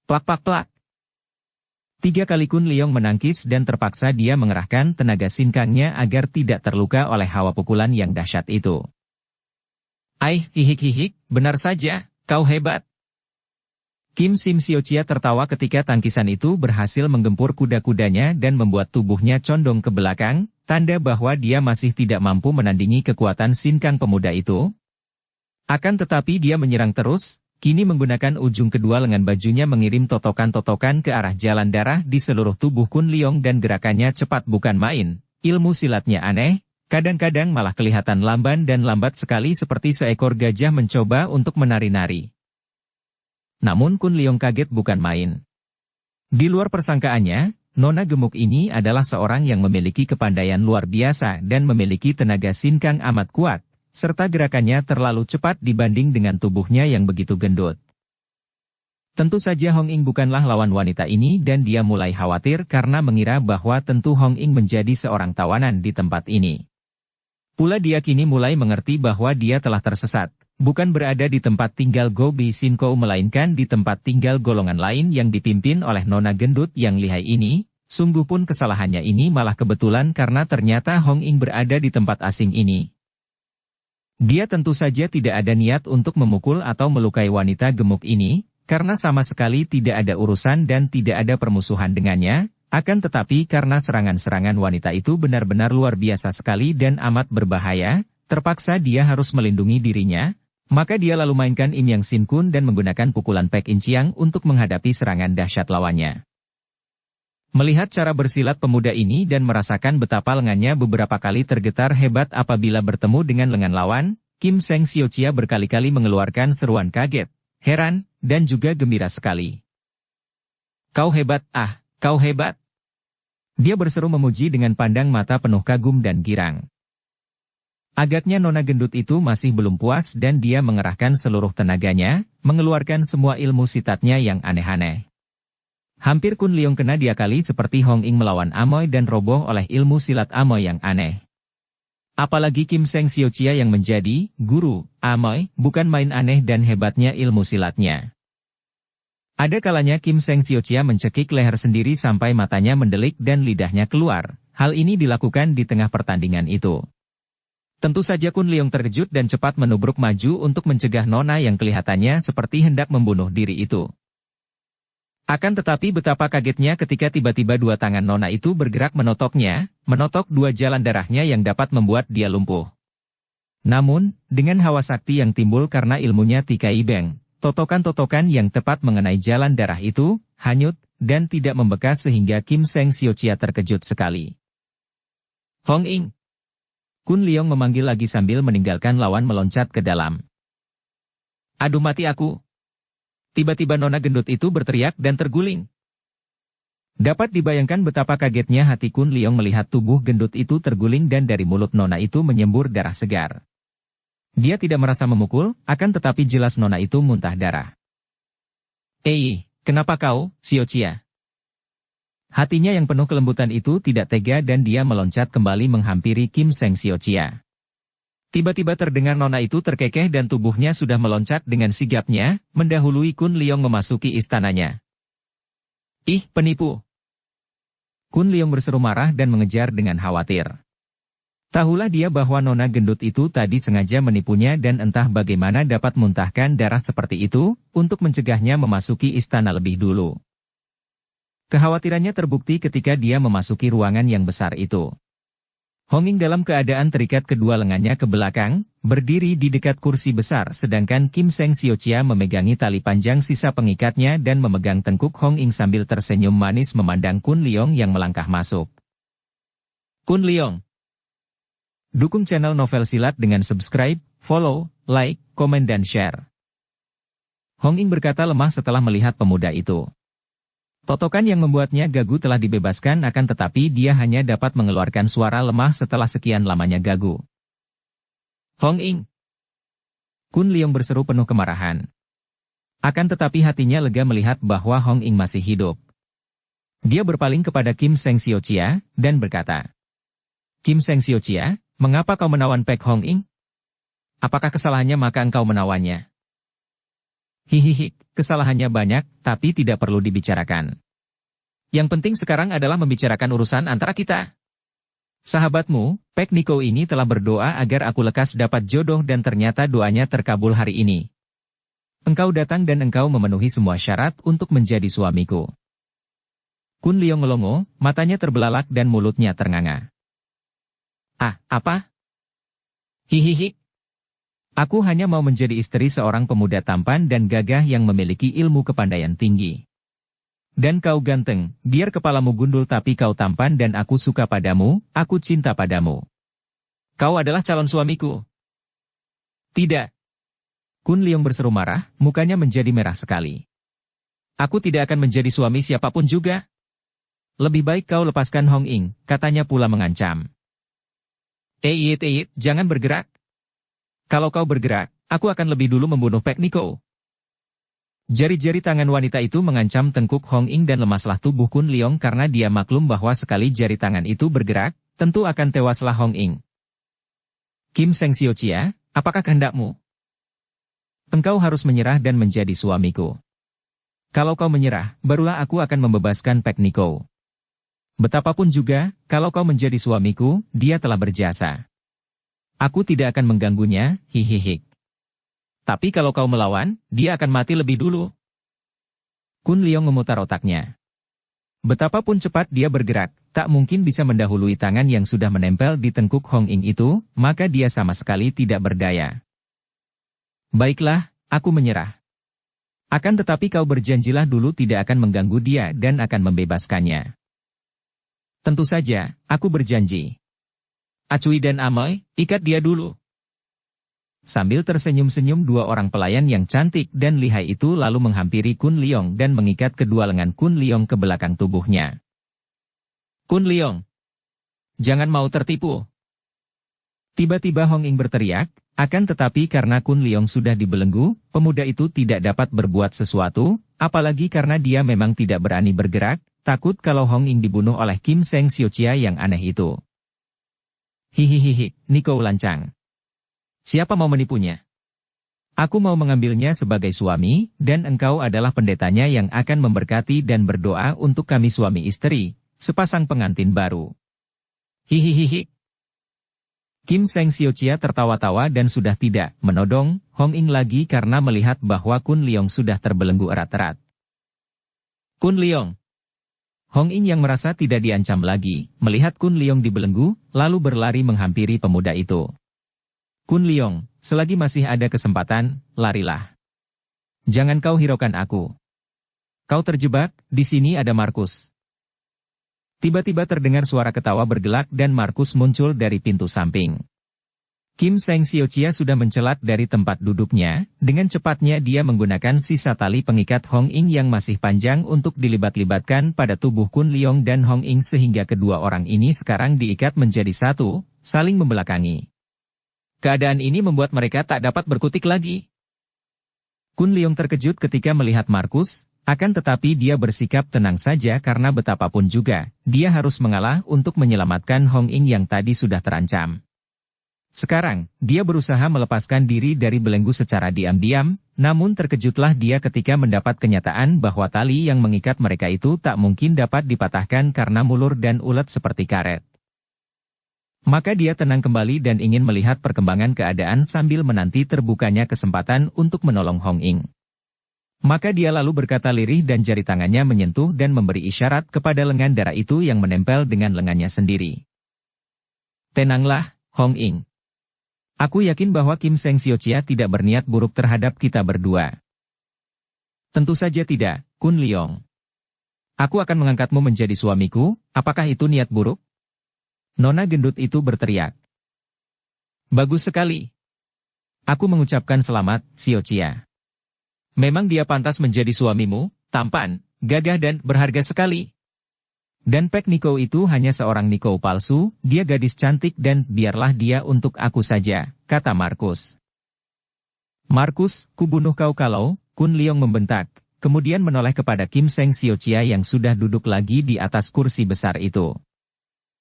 Plak-plak-plak. 3 kali Kun Leong menangkis dan terpaksa dia mengerahkan tenaga sinkangnya agar tidak terluka oleh hawa pukulan yang dahsyat itu. Hihik, benar saja, kau hebat. Kim Sim Xiao-Chia tertawa ketika tangkisan itu berhasil menggempur kuda-kudanya dan membuat tubuhnya condong ke belakang, tanda bahwa dia masih tidak mampu menandingi kekuatan sinkang pemuda itu. Akan tetapi dia menyerang terus, kini menggunakan ujung kedua lengan bajunya mengirim totokan-totokan ke arah jalan darah di seluruh tubuh Kun Leong dan gerakannya cepat bukan main, ilmu silatnya aneh, kadang-kadang malah kelihatan lamban dan lambat sekali seperti seekor gajah mencoba untuk menari-nari. Namun Kun Leong kaget bukan main. Di luar persangkaannya, Nona gemuk ini adalah seorang yang memiliki kepandaian luar biasa dan memiliki tenaga sinkang amat kuat, serta gerakannya terlalu cepat dibanding dengan tubuhnya yang begitu gendut. Tentu saja Hong Ing bukanlah lawan wanita ini dan dia mulai khawatir karena mengira bahwa tentu Hong Ing menjadi seorang tawanan di tempat ini. Pula dia kini mulai mengerti bahwa dia telah tersesat. Bukan berada di tempat tinggal Go Bi Sin Kou melainkan di tempat tinggal golongan lain yang dipimpin oleh Nona gendut yang lihai ini, sungguh pun kesalahannya ini malah kebetulan karena ternyata Hong Ing berada di tempat asing ini. Dia tentu saja tidak ada niat untuk memukul atau melukai wanita gemuk ini, karena sama sekali tidak ada urusan dan tidak ada permusuhan dengannya, akan tetapi karena serangan-serangan wanita itu benar-benar luar biasa sekali dan amat berbahaya, terpaksa dia harus melindungi dirinya. Maka dia lalu mainkan Im Yang Sin Kun dan menggunakan pukulan Pek In Chiang untuk menghadapi serangan dahsyat lawannya. Melihat cara bersilat pemuda ini dan merasakan betapa lengannya beberapa kali tergetar hebat apabila bertemu dengan lengan lawan, Kim Seng Siochia berkali-kali mengeluarkan seruan kaget, heran, dan juga gembira sekali. Kau hebat, kau hebat. Dia berseru memuji dengan pandang mata penuh kagum dan girang. Agaknya nona gendut itu masih belum puas dan dia mengerahkan seluruh tenaganya, mengeluarkan semua ilmu sitatnya yang aneh-aneh. Hampir Kun Leong kena diakali seperti Hong Ying melawan Amoy dan roboh oleh ilmu silat Amoy yang aneh. Apalagi Kim Seng Siochia yang menjadi guru Amoy, bukan main aneh dan hebatnya ilmu silatnya. Ada kalanya Kim Seng Siochia mencekik leher sendiri sampai matanya mendelik dan lidahnya keluar. Hal ini dilakukan di tengah pertandingan itu. Tentu saja Kun Leong terkejut dan cepat menubruk maju untuk mencegah nona yang kelihatannya seperti hendak membunuh diri itu. Akan tetapi betapa kagetnya ketika tiba-tiba dua tangan nona itu bergerak menotoknya, menotok dua jalan darahnya yang dapat membuat dia lumpuh. Namun, dengan hawa sakti yang timbul karena ilmunya Tikai Beng, totokan-totokan yang tepat mengenai jalan darah itu, hanyut, dan tidak membekas sehingga Kim Seng Siochia terkejut sekali. Hong Ying. Kun Leong memanggil lagi sambil meninggalkan lawan meloncat ke dalam. Aduh mati aku. Tiba-tiba nona gendut itu berteriak dan terguling. Dapat dibayangkan betapa kagetnya hati Kun Leong melihat tubuh gendut itu terguling dan dari mulut nona itu menyembur darah segar. Dia tidak merasa memukul, akan tetapi jelas nona itu muntah darah. Kenapa kau, Siochia? Hatinya yang penuh kelembutan itu tidak tega dan dia meloncat kembali menghampiri Kim Seng Siochia. Tiba-tiba terdengar nona itu terkekeh dan tubuhnya sudah meloncat dengan sigapnya, mendahului Kun Leong memasuki istananya. Penipu! Kun Leong berseru marah dan mengejar dengan khawatir. Tahulah dia bahwa nona gendut itu tadi sengaja menipunya dan entah bagaimana dapat muntahkan darah seperti itu, untuk mencegahnya memasuki istana lebih dulu. Kekhawatirannya terbukti ketika dia memasuki ruangan yang besar itu. Hong Ying dalam keadaan terikat kedua lengannya ke belakang, berdiri di dekat kursi besar sedangkan Kim Seng Siochia memegangi tali panjang sisa pengikatnya dan memegang tengkuk Hong Ying sambil tersenyum manis memandang Kun Leong yang melangkah masuk. Kun Leong. Dukung channel Novel Silat dengan subscribe, follow, like, komen dan share. Hong Ying berkata lemah setelah melihat pemuda itu. Totokan yang membuatnya gagu telah dibebaskan akan tetapi dia hanya dapat mengeluarkan suara lemah setelah sekian lamanya gagu. Hong Ying. Kun Leong berseru penuh kemarahan. Akan tetapi hatinya lega melihat bahwa Hong Ying masih hidup. Dia berpaling kepada Kim Seng Siochia, dan berkata, Kim Seng Siochia, mengapa kau menawan Pek Hong Ying? Apakah kesalahannya maka engkau menawannya? Kesalahannya banyak, tapi tidak perlu dibicarakan. Yang penting sekarang adalah membicarakan urusan antara kita. Sahabatmu, Pek Niko ini telah berdoa agar aku lekas dapat jodoh dan ternyata doanya terkabul hari ini. Engkau datang dan engkau memenuhi semua syarat untuk menjadi suamiku. Kun Leong melongo, matanya terbelalak dan mulutnya ternganga. Apa? Aku hanya mau menjadi istri seorang pemuda tampan dan gagah yang memiliki ilmu kepandaian tinggi. Dan kau ganteng, biar kepalamu gundul tapi kau tampan dan aku suka padamu, aku cinta padamu. Kau adalah calon suamiku. Tidak. Kun Leong berseru marah, mukanya menjadi merah sekali. Aku tidak akan menjadi suami siapapun juga. Lebih baik kau lepaskan Hong Ying, katanya pula mengancam. Jangan bergerak. Kalau kau bergerak, aku akan lebih dulu membunuh Pek Niko. Jari-jari tangan wanita itu mengancam tengkuk Hong Ying dan lemaslah tubuh Kun Leong karena dia maklum bahwa sekali jari tangan itu bergerak, tentu akan tewaslah Hong Ying. Kim Seng Siochia, apakah kehendakmu? Engkau harus menyerah dan menjadi suamiku. Kalau kau menyerah, barulah aku akan membebaskan Pek Niko. Betapapun juga, kalau kau menjadi suamiku, dia telah berjasa. Aku tidak akan mengganggunya, Tapi kalau kau melawan, dia akan mati lebih dulu. Kun Leong memutar otaknya. Betapapun cepat dia bergerak, tak mungkin bisa mendahului tangan yang sudah menempel di tengkuk Hong Ying itu, maka dia sama sekali tidak berdaya. Baiklah, aku menyerah. Akan tetapi kau berjanjilah dulu tidak akan mengganggu dia dan akan membebaskannya. Tentu saja, aku berjanji. Acui dan Amoy, ikat dia dulu. sambil tersenyum-senyum dua orang pelayan yang cantik dan lihai itu lalu menghampiri Kun Leong dan mengikat kedua lengan Kun Leong ke belakang tubuhnya. Kun Leong, jangan mau tertipu. Tiba-tiba Hong Ing berteriak, akan tetapi karena Kun Leong sudah dibelenggu, pemuda itu tidak dapat berbuat sesuatu, apalagi karena dia memang tidak berani bergerak, takut kalau Hong Ing dibunuh oleh Kim Seng Siochia yang aneh itu. Hihihihi, Niko lancang. Siapa mau menipunya? Aku mau mengambilnya sebagai suami, dan engkau adalah pendetanya yang akan memberkati dan berdoa untuk kami suami istri, sepasang pengantin baru. Hihihihi. Kim Seng Siochia tertawa-tawa dan sudah tidak menodong Hong Ing lagi karena melihat bahwa Kun Leong sudah terbelenggu erat-erat. Kun Leong. Hong Ing yang merasa tidak diancam lagi, melihat Kun Leong dibelenggu, lalu berlari menghampiri pemuda itu. Kun Leong, selagi masih ada kesempatan, larilah. Jangan kau hiraukan aku. Kau terjebak, di sini ada Markus. Tiba-tiba terdengar suara ketawa bergelak dan Markus muncul dari pintu samping. Kim Seng Siochia sudah mencelat dari tempat duduknya, dengan cepatnya dia menggunakan sisa tali pengikat Hong Ing yang masih panjang untuk dilibat-libatkan pada tubuh Kun Leong dan Hong Ing sehingga kedua orang ini sekarang diikat menjadi satu, saling membelakangi. Keadaan ini membuat mereka tak dapat berkutik lagi. Kun Leong terkejut ketika melihat Markus, akan tetapi dia bersikap tenang saja karena betapapun juga, dia harus mengalah untuk menyelamatkan Hong Ing yang tadi sudah terancam. Sekarang, dia berusaha melepaskan diri dari belenggu secara diam-diam, namun terkejutlah dia ketika mendapat kenyataan bahwa tali yang mengikat mereka itu tak mungkin dapat dipatahkan karena mulur dan ulet seperti karet. Maka dia tenang kembali dan ingin melihat perkembangan keadaan sambil menanti terbukanya kesempatan untuk menolong Hong Ing. Maka dia lalu berkata lirih dan jari tangannya menyentuh dan memberi isyarat kepada lengan darah itu yang menempel dengan lengannya sendiri. Tenanglah, Hong Ing. Aku yakin bahwa Kim Seng Siochia tidak berniat buruk terhadap kita berdua. Tentu saja tidak, Kun Leong. Aku akan mengangkatmu menjadi suamiku, apakah itu niat buruk? Nona gendut itu berteriak. Bagus sekali. Aku mengucapkan selamat, Siochia. Memang dia pantas menjadi suamimu, tampan, gagah dan berharga sekali. Dan Pek Niko itu hanya seorang Niko palsu, dia gadis cantik dan biarlah dia untuk aku saja, kata Markus. Markus, kubunuh kau kalau, Kun Leong membentak, kemudian menoleh kepada Kim Seng Siochia yang sudah duduk lagi di atas kursi besar itu.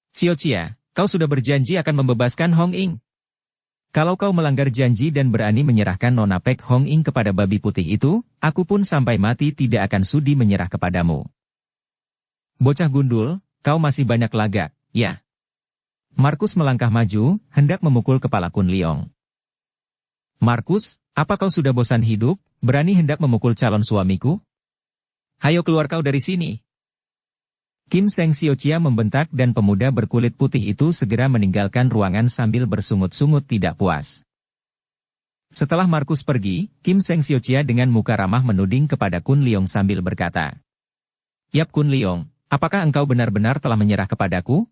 Siochia, kau sudah berjanji akan membebaskan Hong Ing. Kalau kau melanggar janji dan berani menyerahkan Nona Pek Hong Ing kepada babi putih itu, aku pun sampai mati tidak akan sudi menyerah kepadamu. Bocah gundul, kau masih banyak laga, ya. Markus melangkah maju, hendak memukul kepala Kun Leong. Markus, apa kau sudah bosan hidup, berani hendak memukul calon suamiku? Hayo keluar kau dari sini. Kim Seng Siochia membentak dan pemuda berkulit putih itu segera meninggalkan ruangan sambil bersungut-sungut tidak puas. Setelah Markus pergi, Kim Seng Siochia dengan muka ramah menuding kepada Kun Leong sambil berkata, Yap Kun Leong, apakah engkau benar-benar telah menyerah kepadaku?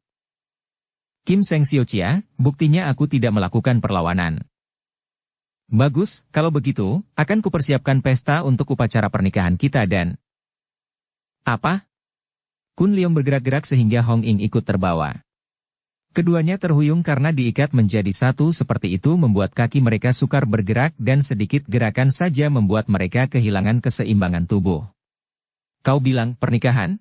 Kim Seng Siochia, buktinya aku tidak melakukan perlawanan. Bagus, kalau begitu, akan kupersiapkan pesta untuk upacara pernikahan kita dan... Apa? Kun Leong bergerak-gerak sehingga Hong Ing ikut terbawa. Keduanya terhuyung karena diikat menjadi satu seperti itu membuat kaki mereka sukar bergerak dan sedikit gerakan saja membuat mereka kehilangan keseimbangan tubuh. Kau bilang pernikahan?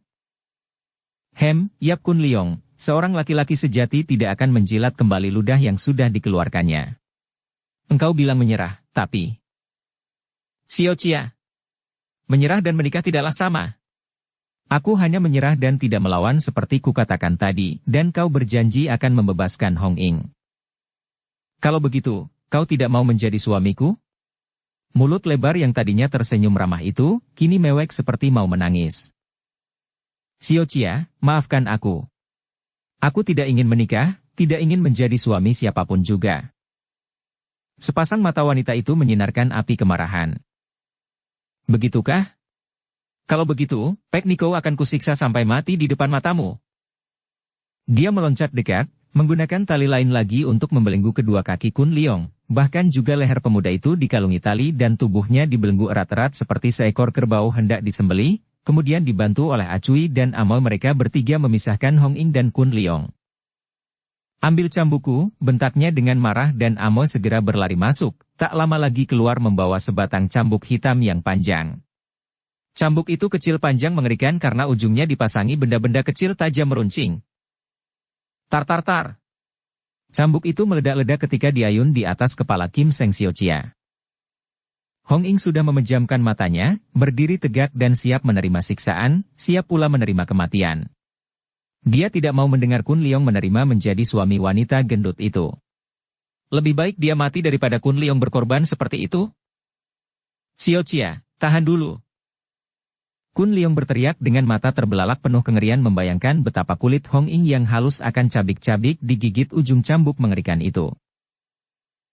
Yap Kun Leong, seorang laki-laki sejati tidak akan menjilat kembali ludah yang sudah dikeluarkannya. Engkau bilang menyerah, tapi... Siochia. Menyerah dan menikah tidaklah sama. Aku hanya menyerah dan tidak melawan seperti kukatakan tadi, dan kau berjanji akan membebaskan Hong Ing. Kalau begitu, kau tidak mau menjadi suamiku? Mulut lebar yang tadinya tersenyum ramah itu, kini mewek seperti mau menangis. Siochia, maafkan aku. Aku tidak ingin menikah, tidak ingin menjadi suami siapapun juga. Sepasang mata wanita itu menyinarkan api kemarahan. Begitukah? Kalau begitu, Pek Niko akan kusiksa sampai mati di depan matamu. Dia meloncat dekat, menggunakan tali lain lagi untuk membelenggu kedua kaki Kun Leong, bahkan juga leher pemuda itu dikalungi tali dan tubuhnya dibelenggu erat-erat seperti seekor kerbau hendak disembelih, kemudian dibantu oleh Acui dan Amoy mereka bertiga memisahkan Hong Ying dan Kun Leong. Ambil cambukku, bentaknya dengan marah dan Amoy segera berlari masuk, tak lama lagi keluar membawa sebatang cambuk hitam yang panjang. Cambuk itu kecil panjang mengerikan karena ujungnya dipasangi benda-benda kecil tajam meruncing. Tar tar tar. Cambuk itu meledak-ledak ketika diayun di atas kepala Kim Seng Siochia. Hong Ying sudah memejamkan matanya, berdiri tegak dan siap menerima siksaan, siap pula menerima kematian. Dia tidak mau mendengar Kun Leong menerima menjadi suami wanita gendut itu. Lebih baik dia mati daripada Kun Leong berkorban seperti itu. Siochia, tahan dulu. Kun Leong berteriak dengan mata terbelalak penuh kengerian membayangkan betapa kulit Hong Ying yang halus akan cabik-cabik digigit ujung cambuk mengerikan itu.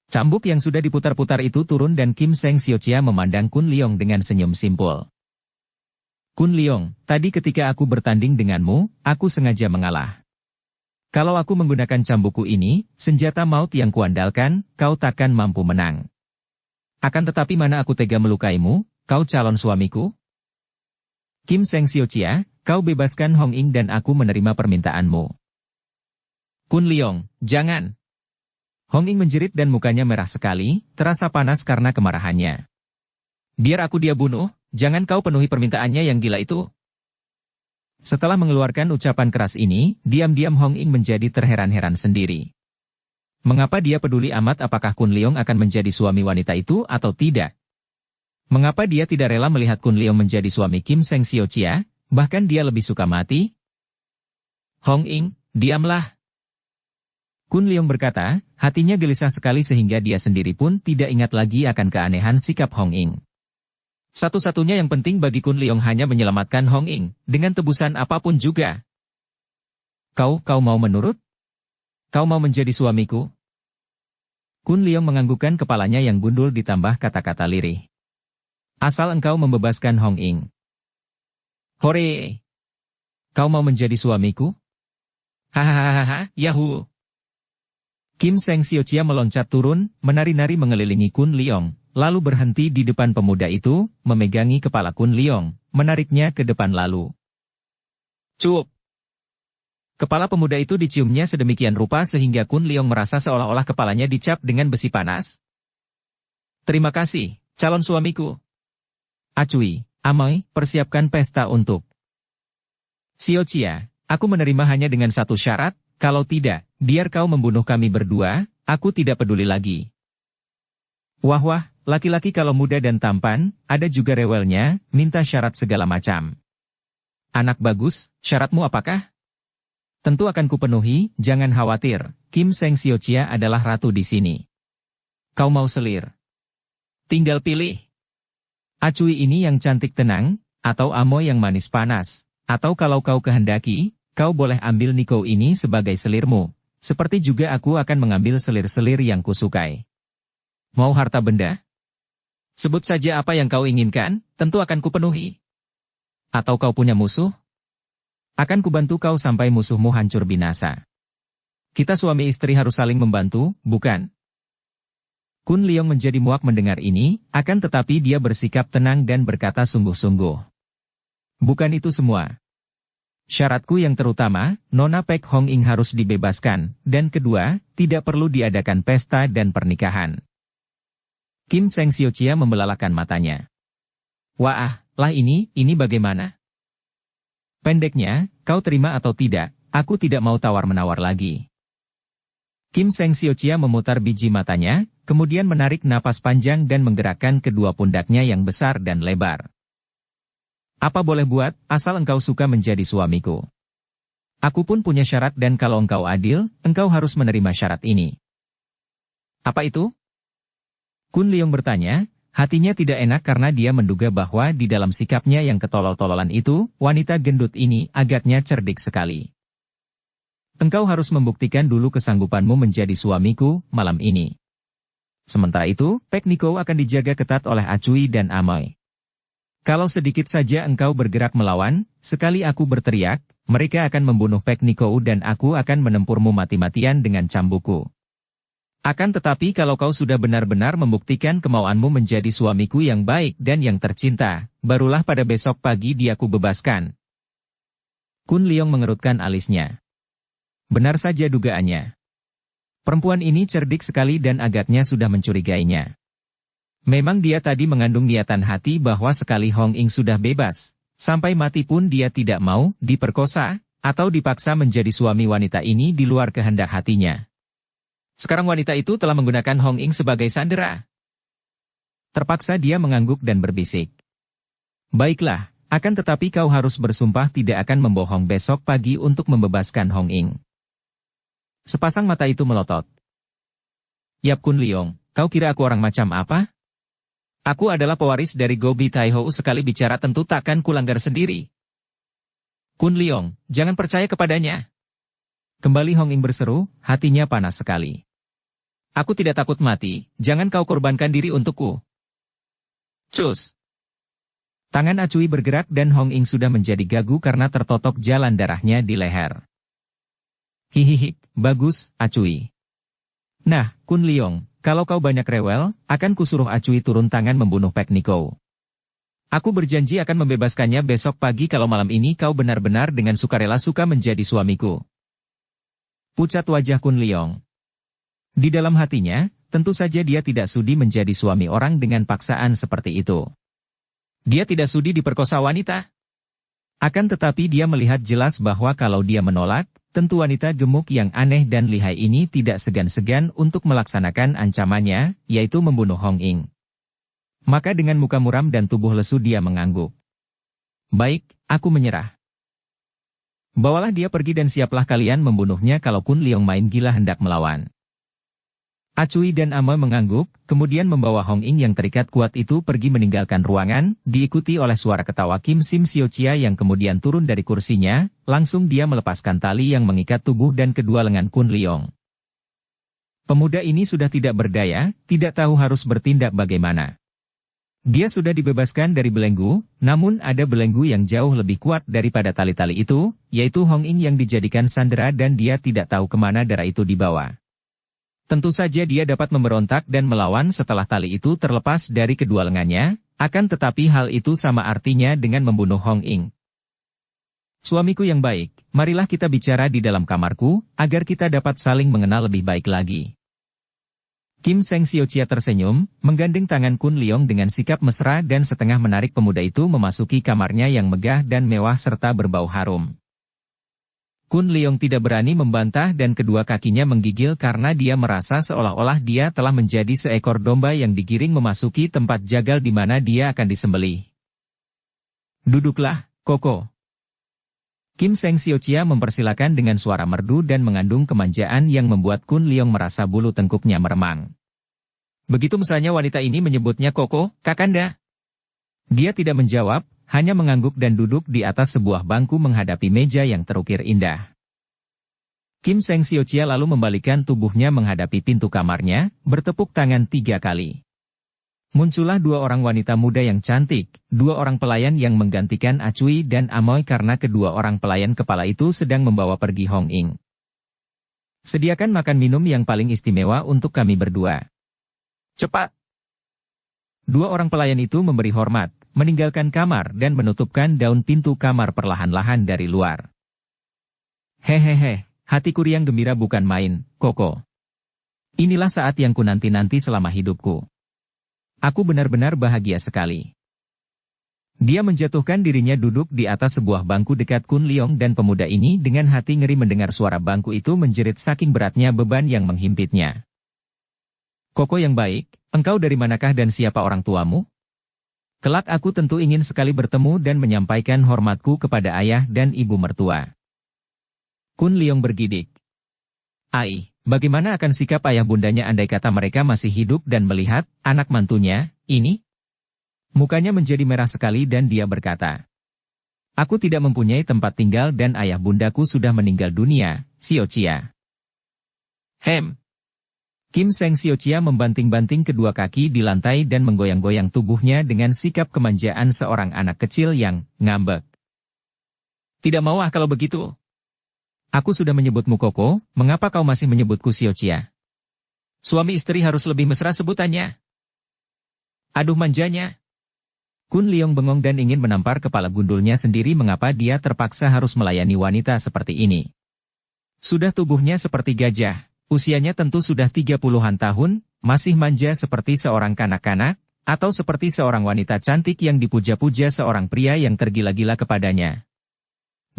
Cambuk yang sudah diputar-putar itu turun dan Kim Seng Siochia memandang Kun Leong dengan senyum simpul. Kun Leong, tadi ketika aku bertanding denganmu, aku sengaja mengalah. Kalau aku menggunakan cambukku ini, senjata maut yang kuandalkan, kau takkan mampu menang. Akan tetapi mana aku tega melukaimu, kau calon suamiku? Kim Seng Siochia, kau bebaskan Hong Ying dan aku menerima permintaanmu. Kun Leong, jangan. Hong Ying menjerit dan mukanya merah sekali, terasa panas karena kemarahannya. Biar aku dia bunuh, jangan kau penuhi permintaannya yang gila itu. Setelah mengeluarkan ucapan keras ini, diam-diam Hong Ying menjadi terheran-heran sendiri. Mengapa dia peduli amat apakah Kun Leong akan menjadi suami wanita itu atau tidak? Mengapa dia tidak rela melihat Kun Leong menjadi suami Kim Seng Siochia, bahkan dia lebih suka mati? Hong Ying, diamlah. Kun Leong berkata, hatinya gelisah sekali sehingga dia sendiri pun tidak ingat lagi akan keanehan sikap Hong Ying. Satu-satunya yang penting bagi Kun Leong hanya menyelamatkan Hong Ying, dengan tebusan apapun juga. Kau mau menurut? Kau mau menjadi suamiku? Kun Leong menganggukkan kepalanya yang gundul ditambah kata-kata lirih. Asal engkau membebaskan Hong Ying. Hore! Kau mau menjadi suamiku? Hahaha, yahoo! Kim Seng Siochia meloncat turun, menari-nari mengelilingi Kun Leong, lalu berhenti di depan pemuda itu, memegangi kepala Kun Leong, menariknya ke depan lalu. Cup! Kepala pemuda itu diciumnya sedemikian rupa sehingga Kun Leong merasa seolah-olah kepalanya dicap dengan besi panas. Terima kasih, calon suamiku. Acui, Amoy, persiapkan pesta untuk Siochia. Aku menerima hanya dengan satu syarat, kalau tidak, biar kau membunuh kami berdua, aku tidak peduli lagi. Wah, laki-laki kalau muda dan tampan, ada juga rewelnya, minta syarat segala macam. Anak bagus, syaratmu apakah? Tentu akan kupenuhi, jangan khawatir, Kim Seng Siochia adalah ratu di sini. Kau mau selir? Tinggal pilih. Acui ini yang cantik tenang, atau Amoy yang manis panas, atau kalau kau kehendaki, kau boleh ambil Niko ini sebagai selirmu, seperti juga aku akan mengambil selir-selir yang kusukai. Mau harta benda? Sebut saja apa yang kau inginkan, tentu akan kupenuhi. Atau kau punya musuh? Akan kubantu kau sampai musuhmu hancur binasa. Kita suami istri harus saling membantu, bukan? Kun Leong menjadi muak mendengar ini, akan tetapi dia bersikap tenang dan berkata sungguh-sungguh. Bukan itu semua. Syaratku yang terutama, Nona Pek Hong Ying harus dibebaskan, dan kedua, tidak perlu diadakan pesta dan pernikahan. Kim Seng Siochia membelalakan matanya. Wah, lah ini bagaimana? Pendeknya, kau terima atau tidak, aku tidak mau tawar-menawar lagi. Kim Seng Siochia memutar biji matanya, kemudian menarik napas panjang dan menggerakkan kedua pundaknya yang besar dan lebar. Apa boleh buat, asal engkau suka menjadi suamiku. Aku pun punya syarat dan kalau engkau adil, engkau harus menerima syarat ini. Apa itu? Kun Leong bertanya, hatinya tidak enak karena dia menduga bahwa di dalam sikapnya yang ketolol-tololan itu, wanita gendut ini agaknya cerdik sekali. Engkau harus membuktikan dulu kesanggupanmu menjadi suamiku malam ini. Sementara itu, Pek Niko akan dijaga ketat oleh Acui dan Amoy. Kalau sedikit saja engkau bergerak melawan, sekali aku berteriak, mereka akan membunuh Pek Niko dan aku akan menempurmu mati-matian dengan cambukku. Akan tetapi kalau kau sudah benar-benar membuktikan kemauanmu menjadi suamiku yang baik dan yang tercinta, barulah pada besok pagi dia ku bebaskan. Kun Leong mengerutkan alisnya. Benar saja dugaannya. Perempuan ini cerdik sekali dan agaknya sudah mencurigainya. Memang dia tadi mengandung niatan hati bahwa sekali Hong Ing sudah bebas, sampai mati pun dia tidak mau diperkosa, atau dipaksa menjadi suami wanita ini di luar kehendak hatinya. Sekarang wanita itu telah menggunakan Hong Ing sebagai sandera. Terpaksa dia mengangguk dan berbisik. Baiklah, akan tetapi kau harus bersumpah tidak akan membohong besok pagi untuk membebaskan Hong Ing. Sepasang mata itu melotot. Yap Kun Leong, kau kira aku orang macam apa? Aku adalah pewaris dari Gobi Taihou, sekali bicara tentu takkan kulanggar sendiri. Kun Leong, jangan percaya kepadanya. Kembali Hong Ing berseru, hatinya panas sekali. Aku tidak takut mati, jangan kau korbankan diri untukku. Cus! Tangan Acui bergerak dan Hong Ing sudah menjadi gagu karena tertotok jalan darahnya di leher. Hihihi, bagus, Acui. Nah, Kun Leong, kalau kau banyak rewel, akan kusuruh Acui turun tangan membunuh Pek Niko. Aku berjanji akan membebaskannya besok pagi kalau malam ini kau benar-benar dengan sukarela suka menjadi suamiku. Pucat wajah Kun Leong. Di dalam hatinya, tentu saja dia tidak sudi menjadi suami orang dengan paksaan seperti itu. Dia tidak sudi diperkosa wanita. Akan tetapi dia melihat jelas bahwa kalau dia menolak, tentu wanita gemuk yang aneh dan lihai ini tidak segan-segan untuk melaksanakan ancamannya, yaitu membunuh Hong Ing. Maka dengan muka muram dan tubuh lesu dia mengangguk. Baik, aku menyerah. Bawalah dia pergi dan siaplah kalian membunuhnya kalau Kun Leong main gila hendak melawan. Acui dan Ame mengangguk, kemudian membawa Hong Ing yang terikat kuat itu pergi meninggalkan ruangan, diikuti oleh suara ketawa Kim Sim Sio Chia yang kemudian turun dari kursinya, langsung dia melepaskan tali yang mengikat tubuh dan kedua lengan Kun Leong. Pemuda ini sudah tidak berdaya, tidak tahu harus bertindak bagaimana. Dia sudah dibebaskan dari belenggu, namun ada belenggu yang jauh lebih kuat daripada tali-tali itu, yaitu Hong Ing yang dijadikan sandera dan dia tidak tahu kemana darah itu dibawa. Tentu saja dia dapat memberontak dan melawan setelah tali itu terlepas dari kedua lengannya, akan tetapi hal itu sama artinya dengan membunuh Hong Ing. Suamiku yang baik, marilah kita bicara di dalam kamarku, agar kita dapat saling mengenal lebih baik lagi. Kim Seng Sio Chia tersenyum, menggandeng tangan Kun Leong dengan sikap mesra dan setengah menarik pemuda itu memasuki kamarnya yang megah dan mewah serta berbau harum. Kun Leong tidak berani membantah dan kedua kakinya menggigil karena dia merasa seolah-olah dia telah menjadi seekor domba yang digiring memasuki tempat jagal di mana dia akan disembelih. Duduklah, Koko. Kim Seng Sio Chia mempersilakan dengan suara merdu dan mengandung kemanjaan yang membuat Kun Leong merasa bulu tengkuknya meremang. Begitu mesranya wanita ini menyebutnya Koko, Kakanda. Dia tidak menjawab, hanya mengangguk dan duduk di atas sebuah bangku menghadapi meja yang terukir indah. Kim Seng Sio Chia lalu membalikkan tubuhnya menghadapi pintu kamarnya, bertepuk tangan 3 kali. Muncullah 2 orang wanita muda yang cantik, 2 orang pelayan yang menggantikan Acui dan Amoy karena kedua orang pelayan kepala itu sedang membawa pergi Hong Ing. Sediakan makan minum yang paling istimewa untuk kami berdua. Cepat! 2 orang pelayan itu memberi hormat, meninggalkan kamar dan menutupkan daun pintu kamar perlahan-lahan dari luar. Hehehe, hatiku riang gembira bukan main, Koko. Inilah saat yang ku nanti-nanti selama hidupku. Aku benar-benar bahagia sekali. Dia menjatuhkan dirinya duduk di atas sebuah bangku dekat Kun Leong dan pemuda ini dengan hati ngeri mendengar suara bangku itu menjerit saking beratnya beban yang menghimpitnya. Koko yang baik, engkau dari manakah dan siapa orang tuamu? Kelak aku tentu ingin sekali bertemu dan menyampaikan hormatku kepada ayah dan ibu mertua. Kun Leong bergidik. Ai, bagaimana akan sikap ayah bundanya andai kata mereka masih hidup dan melihat anak mantunya, ini? Mukanya menjadi merah sekali dan dia berkata, aku tidak mempunyai tempat tinggal dan ayah bundaku sudah meninggal dunia, Sio Chia. Kim Seng Sio Chia membanting-banting kedua kaki di lantai dan menggoyang-goyang tubuhnya dengan sikap kemanjaan seorang anak kecil yang ngambek. Tidak mau kalau begitu. Aku sudah menyebutmu Koko, mengapa kau masih menyebutku Sio Chia? Suami istri harus lebih mesra sebutannya. Aduh manjanya. Kun Leong bengong dan ingin menampar kepala gundulnya sendiri mengapa dia terpaksa harus melayani wanita seperti ini. Sudah tubuhnya seperti gajah, usianya tentu sudah 30-an tahun, masih manja seperti seorang kanak-kanak, atau seperti seorang wanita cantik yang dipuja-puja seorang pria yang tergila-gila kepadanya.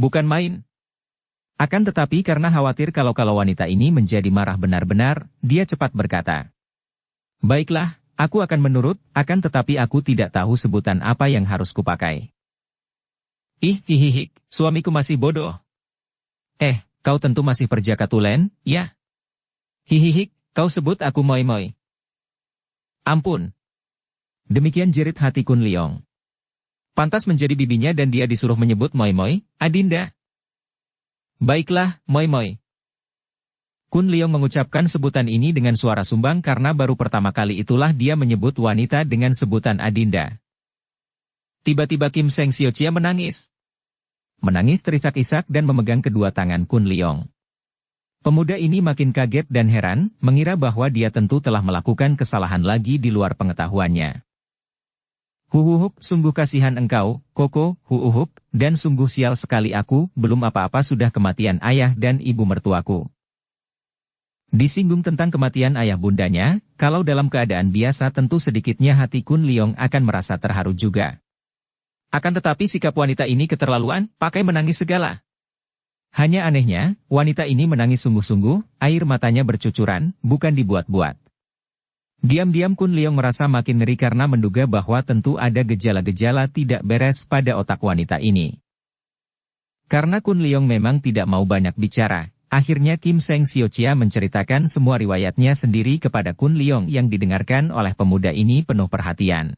Bukan main. Akan tetapi karena khawatir kalau wanita ini menjadi marah benar-benar, dia cepat berkata. Baiklah. Aku akan menurut, akan tetapi aku tidak tahu sebutan apa yang harus kupakai. Hihihik, suamiku masih bodoh. Kau tentu masih perjaka tulen, ya? Hihihik, kau sebut aku moi-moi. Ampun. Demikian jerit hati Kun Leong. Pantas menjadi bibinya dan dia disuruh menyebut moi-moi, Adinda. Baiklah, moi-moi. Kun Leong mengucapkan sebutan ini dengan suara sumbang karena baru pertama kali itulah dia menyebut wanita dengan sebutan Adinda. Tiba-tiba Kim Seng Siochia menangis. Menangis terisak-isak dan memegang kedua tangan Kun Leong. Pemuda ini makin kaget dan heran, mengira bahwa dia tentu telah melakukan kesalahan lagi di luar pengetahuannya. Huhuhup, sungguh kasihan engkau, Koko, huhuhup, dan sungguh sial sekali aku, belum apa-apa sudah kematian ayah dan ibu mertuaku. Disinggung tentang kematian ayah bundanya, kalau dalam keadaan biasa tentu sedikitnya hati Kun Leong akan merasa terharu juga. Akan tetapi sikap wanita ini keterlaluan, pakai menangis segala. Hanya anehnya, wanita ini menangis sungguh-sungguh, air matanya bercucuran, bukan dibuat-buat. Diam-diam Kun Leong merasa makin ngeri karena menduga bahwa tentu ada gejala-gejala tidak beres pada otak wanita ini. Karena Kun Leong memang tidak mau banyak bicara. Akhirnya Kim Seng Siochia menceritakan semua riwayatnya sendiri kepada Kun Leong yang didengarkan oleh pemuda ini penuh perhatian.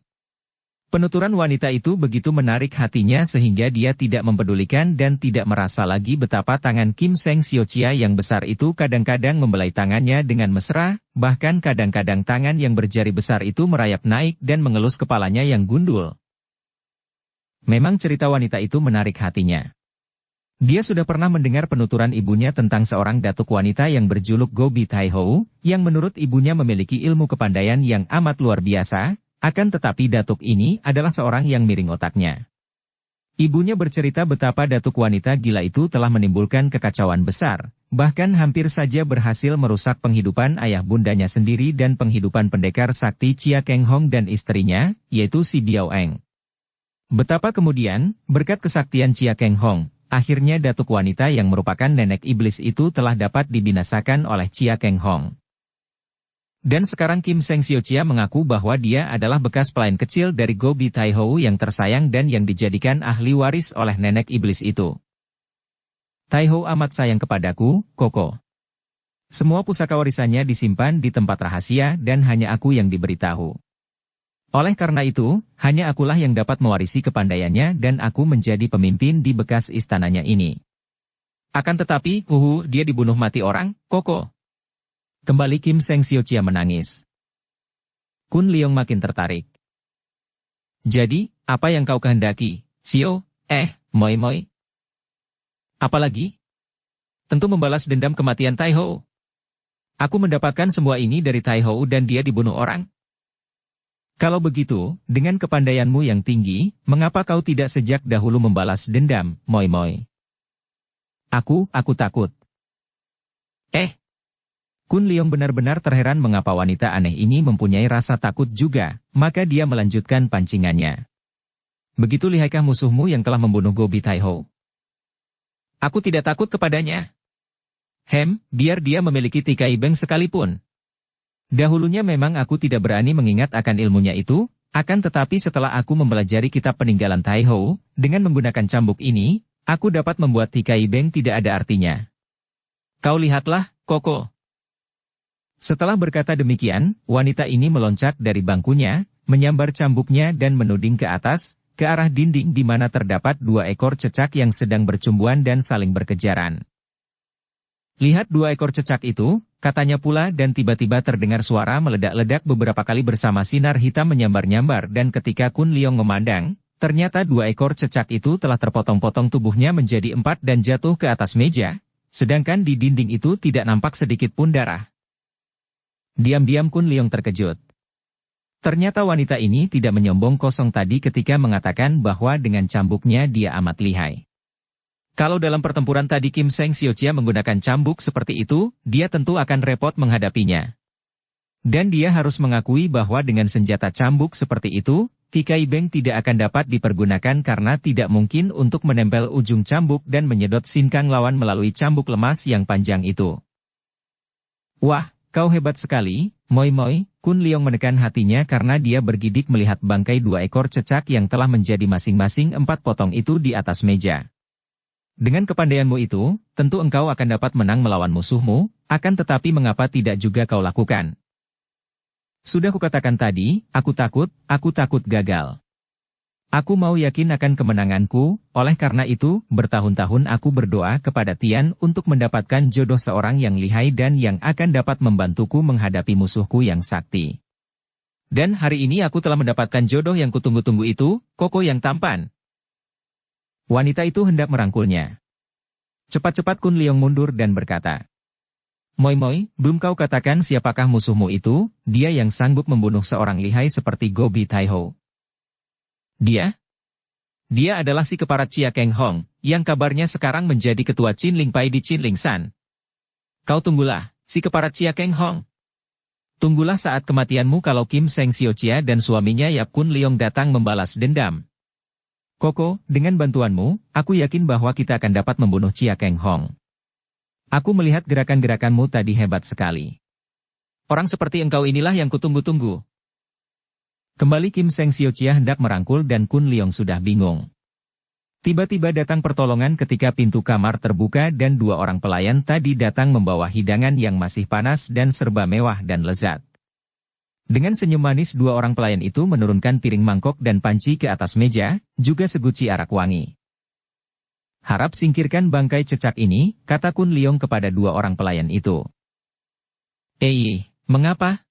Penuturan wanita itu begitu menarik hatinya sehingga dia tidak mempedulikan dan tidak merasa lagi betapa tangan Kim Seng Siochia yang besar itu kadang-kadang membelai tangannya dengan mesra, bahkan kadang-kadang tangan yang berjari besar itu merayap naik dan mengelus kepalanya yang gundul. Memang cerita wanita itu menarik hatinya. Dia sudah pernah mendengar penuturan ibunya tentang seorang datuk wanita yang berjuluk Go Bi Tai Ho, yang menurut ibunya memiliki ilmu kepandaian yang amat luar biasa, akan tetapi datuk ini adalah seorang yang miring otaknya. Ibunya bercerita betapa datuk wanita gila itu telah menimbulkan kekacauan besar, bahkan hampir saja berhasil merusak penghidupan ayah bundanya sendiri dan penghidupan pendekar sakti Chia Keng Hong dan istrinya, yaitu si Biao Eng. Betapa kemudian, berkat kesaktian Chia Keng Hong, akhirnya datuk wanita yang merupakan nenek iblis itu telah dapat dibinasakan oleh Chia Keng Hong. Dan sekarang Kim Seng Siochia mengaku bahwa dia adalah bekas pelayan kecil dari Go Bi Tai Ho yang tersayang dan yang dijadikan ahli waris oleh nenek iblis itu. Tai Ho amat sayang kepadaku, Koko. Semua pusaka warisannya disimpan di tempat rahasia dan hanya aku yang diberitahu. Oleh karena itu, hanya akulah yang dapat mewarisi kepandaiannya dan aku menjadi pemimpin di bekas istananya ini. Akan tetapi, dia dibunuh mati orang, Koko. Kembali Kim Seng Siochia menangis. Kun Leong makin tertarik. Jadi, apa yang kau kehendaki, Sio? Moi Moi? Apalagi? Tentu membalas dendam kematian Tai Ho. Aku mendapatkan semua ini dari Tai Ho dan dia dibunuh orang. Kalau begitu, dengan kepandaianmu yang tinggi, mengapa kau tidak sejak dahulu membalas dendam, Moi Moi? Aku takut. Kun Leong benar-benar terheran mengapa wanita aneh ini mempunyai rasa takut juga, maka dia melanjutkan pancingannya. Begitu lihaikah musuhmu yang telah membunuh Go Bi Tai Ho? Aku tidak takut kepadanya. Biar dia memiliki tikai beng sekalipun. Dahulunya memang aku tidak berani mengingat akan ilmunya itu, akan tetapi setelah aku mempelajari kitab peninggalan Tai Ho, dengan menggunakan cambuk ini, aku dapat membuat tikai beng tidak ada artinya. Kau lihatlah, Koko. Setelah berkata demikian, wanita ini meloncat dari bangkunya, menyambar cambuknya dan menuding ke atas, ke arah dinding di mana terdapat 2 ekor cecak yang sedang bercumbuan dan saling berkejaran. Lihat 2 ekor cecak itu, katanya pula dan tiba-tiba terdengar suara meledak-ledak beberapa kali bersama sinar hitam menyambar-nyambar dan ketika Kun Leong memandang, ternyata 2 ekor cecak itu telah terpotong-potong tubuhnya menjadi 4 dan jatuh ke atas meja, sedangkan di dinding itu tidak nampak sedikit pun darah. Diam-diam Kun Leong terkejut. Ternyata wanita ini tidak menyombong kosong tadi ketika mengatakan bahwa dengan cambuknya dia amat lihai. Kalau dalam pertempuran tadi Kim Seng Siochia menggunakan cambuk seperti itu, dia tentu akan repot menghadapinya. Dan dia harus mengakui bahwa dengan senjata cambuk seperti itu, Tikai Beng tidak akan dapat dipergunakan karena tidak mungkin untuk menempel ujung cambuk dan menyedot sinkang lawan melalui cambuk lemas yang panjang itu. Wah, kau hebat sekali, Moi Moi. Kun Leong menekan hatinya karena dia bergidik melihat bangkai 2 ekor cecak yang telah menjadi masing-masing 4 potong itu di atas meja. Dengan kepandaianmu itu, tentu engkau akan dapat menang melawan musuhmu, akan tetapi mengapa tidak juga kau lakukan? Sudah kukatakan tadi, aku takut gagal. Aku mau yakin akan kemenanganku, oleh karena itu, bertahun-tahun aku berdoa kepada Tian untuk mendapatkan jodoh seorang yang lihai dan yang akan dapat membantuku menghadapi musuhku yang sakti. Dan hari ini aku telah mendapatkan jodoh yang kutunggu-tunggu itu, Koko yang tampan. Wanita itu hendak merangkulnya. Cepat-cepat Kun Leong mundur dan berkata, Moi Moi, belum kau katakan siapakah musuhmu itu, dia yang sanggup membunuh seorang lihai seperti Gobi Taiho. Dia adalah si keparat Chia Keng Hong, yang kabarnya sekarang menjadi ketua Chin Ling Pai di Chin Ling San. Kau tunggulah, si keparat Chia Keng Hong. Tunggulah saat kematianmu kalau Kim Seng Siochia dan suaminya Yap Kun Leong datang membalas dendam. Koko, dengan bantuanmu, aku yakin bahwa kita akan dapat membunuh Chia Keng Hong. Aku melihat gerakan-gerakanmu tadi hebat sekali. Orang seperti engkau inilah yang kutunggu-tunggu. Kembali Kim Seng Siochia hendak merangkul dan Kun Leong sudah bingung. Tiba-tiba datang pertolongan ketika pintu kamar terbuka dan 2 orang pelayan tadi datang membawa hidangan yang masih panas dan serba mewah dan lezat. Dengan senyum manis 2 orang pelayan itu menurunkan piring mangkok dan panci ke atas meja, juga seguci arak wangi. Harap singkirkan bangkai cecak ini, kata Kun Leong kepada 2 orang pelayan itu. Mengapa?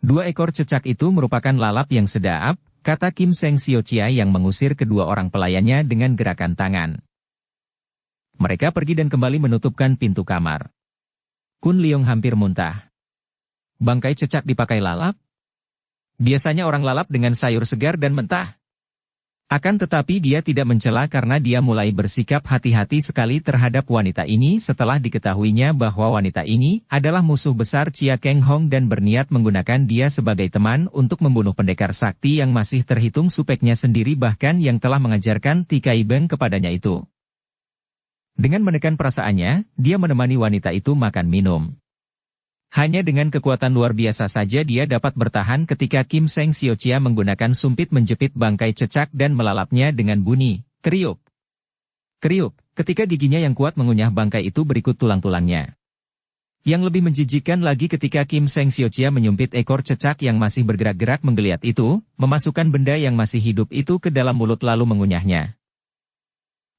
2 ekor cecak itu merupakan lalap yang sedap, kata Kim Seng Siochia yang mengusir kedua orang pelayannya dengan gerakan tangan. Mereka pergi dan kembali menutupkan pintu kamar. Kun Leong hampir muntah. Bangkai cecak dipakai lalap? Biasanya orang lalap dengan sayur segar dan mentah. Akan tetapi dia tidak mencela karena dia mulai bersikap hati-hati sekali terhadap wanita ini setelah diketahuinya bahwa wanita ini adalah musuh besar Chia Keng Hong dan berniat menggunakan dia sebagai teman untuk membunuh pendekar sakti yang masih terhitung supeknya sendiri bahkan yang telah mengajarkan Tikai Beng kepadanya itu. Dengan menekan perasaannya, dia menemani wanita itu makan minum. Hanya dengan kekuatan luar biasa saja dia dapat bertahan ketika Kim Seng Siochia menggunakan sumpit menjepit bangkai cecak dan melalapnya dengan bunyi, kriuk. Kriuk, ketika giginya yang kuat mengunyah bangkai itu berikut tulang-tulangnya. Yang lebih menjijikkan lagi ketika Kim Seng Siochia menyumpit ekor cecak yang masih bergerak-gerak menggeliat itu, memasukkan benda yang masih hidup itu ke dalam mulut lalu mengunyahnya.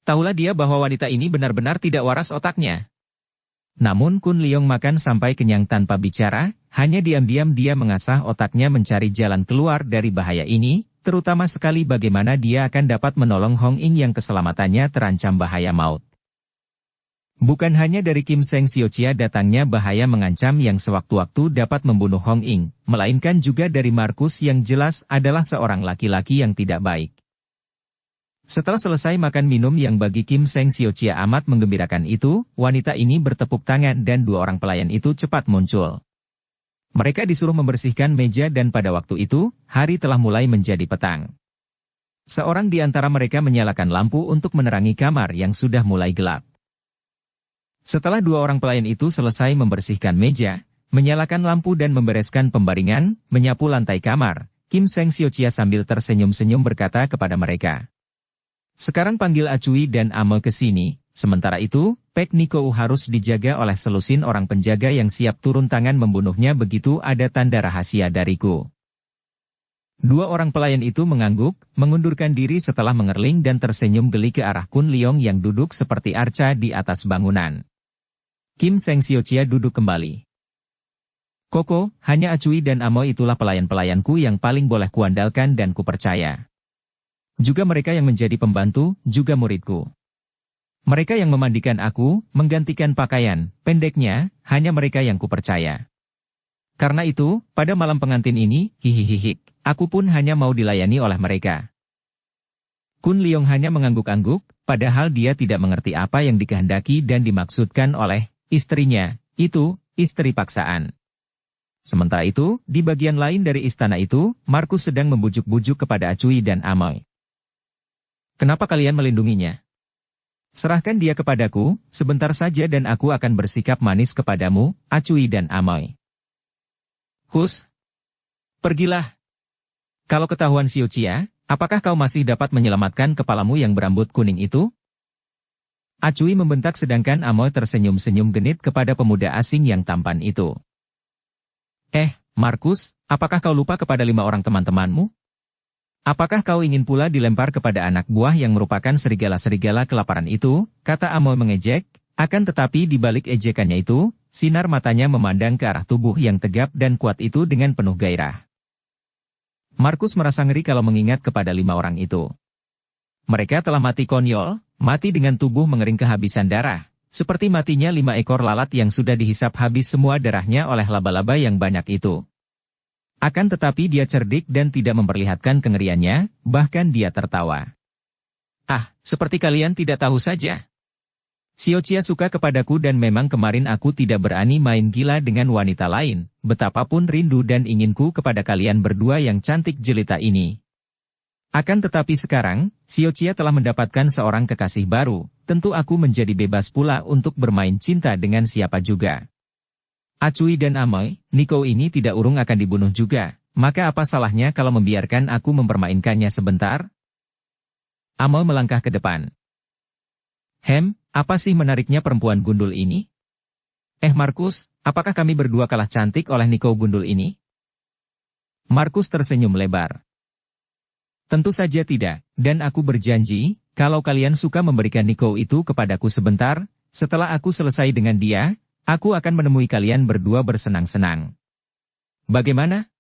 Tahulah dia bahwa wanita ini benar-benar tidak waras otaknya. Namun Kun Leong makan sampai kenyang tanpa bicara, hanya diam-diam dia mengasah otaknya mencari jalan keluar dari bahaya ini, terutama sekali bagaimana dia akan dapat menolong Hong Ying yang keselamatannya terancam bahaya maut. Bukan hanya dari Kim Seng Siochia datangnya bahaya mengancam yang sewaktu-waktu dapat membunuh Hong Ying, melainkan juga dari Markus yang jelas adalah seorang laki-laki yang tidak baik. Setelah selesai makan minum yang bagi Kim Seng Siochia amat menggembirakan itu, wanita ini bertepuk tangan dan 2 orang pelayan itu cepat muncul. Mereka disuruh membersihkan meja dan pada waktu itu, hari telah mulai menjadi petang. Seorang di antara mereka menyalakan lampu untuk menerangi kamar yang sudah mulai gelap. Setelah 2 orang pelayan itu selesai membersihkan meja, menyalakan lampu dan membereskan pembaringan, menyapu lantai kamar, Kim Seng Siochia sambil tersenyum-senyum berkata kepada mereka. Sekarang panggil Acui dan Ame ke sini, sementara itu, Pek Nikou harus dijaga oleh selusin orang penjaga yang siap turun tangan membunuhnya begitu ada tanda rahasia dariku. 2 orang pelayan itu mengangguk, mengundurkan diri setelah mengerling dan tersenyum geli ke arah Kun Leong yang duduk seperti arca di atas bangunan. Kim Seng Siochia duduk kembali. Koko, hanya Acui dan Ame itulah pelayan-pelayanku yang paling boleh kuandalkan dan kupercaya. Juga mereka yang menjadi pembantu, juga muridku. Mereka yang memandikan aku, menggantikan pakaian, pendeknya, hanya mereka yang kupercaya. Karena itu, pada malam pengantin ini, hihihihi, aku pun hanya mau dilayani oleh mereka. Kun Leong hanya mengangguk-angguk, padahal dia tidak mengerti apa yang dikehendaki dan dimaksudkan oleh istrinya, itu, istri paksaan. Sementara itu, di bagian lain dari istana itu, Markus sedang membujuk-bujuk kepada Acui dan Amoy. Kenapa kalian melindunginya? Serahkan dia kepadaku, sebentar saja dan aku akan bersikap manis kepadamu, Acui dan Amoy. Hus, pergilah. Kalau ketahuan Xiao Chia, apakah kau masih dapat menyelamatkan kepalamu yang berambut kuning itu? Acui membentak sedangkan Amoy tersenyum-senyum genit kepada pemuda asing yang tampan itu. Markus, apakah kau lupa kepada 5 orang teman-temanmu? Apakah kau ingin pula dilempar kepada anak buah yang merupakan serigala-serigala kelaparan itu? Kata Amoy mengejek, akan tetapi di balik ejekannya itu, sinar matanya memandang ke arah tubuh yang tegap dan kuat itu dengan penuh gairah. Markus merasa ngeri kalau mengingat kepada 5 orang itu. Mereka telah mati konyol, mati dengan tubuh mengering kehabisan darah. Seperti matinya 5 ekor lalat yang sudah dihisap habis semua darahnya oleh laba-laba yang banyak itu. Akan tetapi dia cerdik dan tidak memperlihatkan kengeriannya, bahkan dia tertawa. Seperti kalian tidak tahu saja. Xiao Chia suka kepadaku dan memang kemarin aku tidak berani main gila dengan wanita lain, betapapun rindu dan inginku kepada kalian berdua yang cantik jelita ini. Akan tetapi sekarang, Xiao Chia telah mendapatkan seorang kekasih baru, tentu aku menjadi bebas pula untuk bermain cinta dengan siapa juga. Acui dan Amoy, Nico ini tidak urung akan dibunuh juga, maka apa salahnya kalau membiarkan aku mempermainkannya sebentar? Amoy melangkah ke depan. Apa sih menariknya perempuan gundul ini? Markus, apakah kami berdua kalah cantik oleh Nico gundul ini? Markus tersenyum lebar. Tentu saja tidak, dan aku berjanji, kalau kalian suka memberikan Nico itu kepadaku sebentar, setelah aku selesai dengan dia, aku akan menemui kalian berdua bersenang-senang. Bagaimana?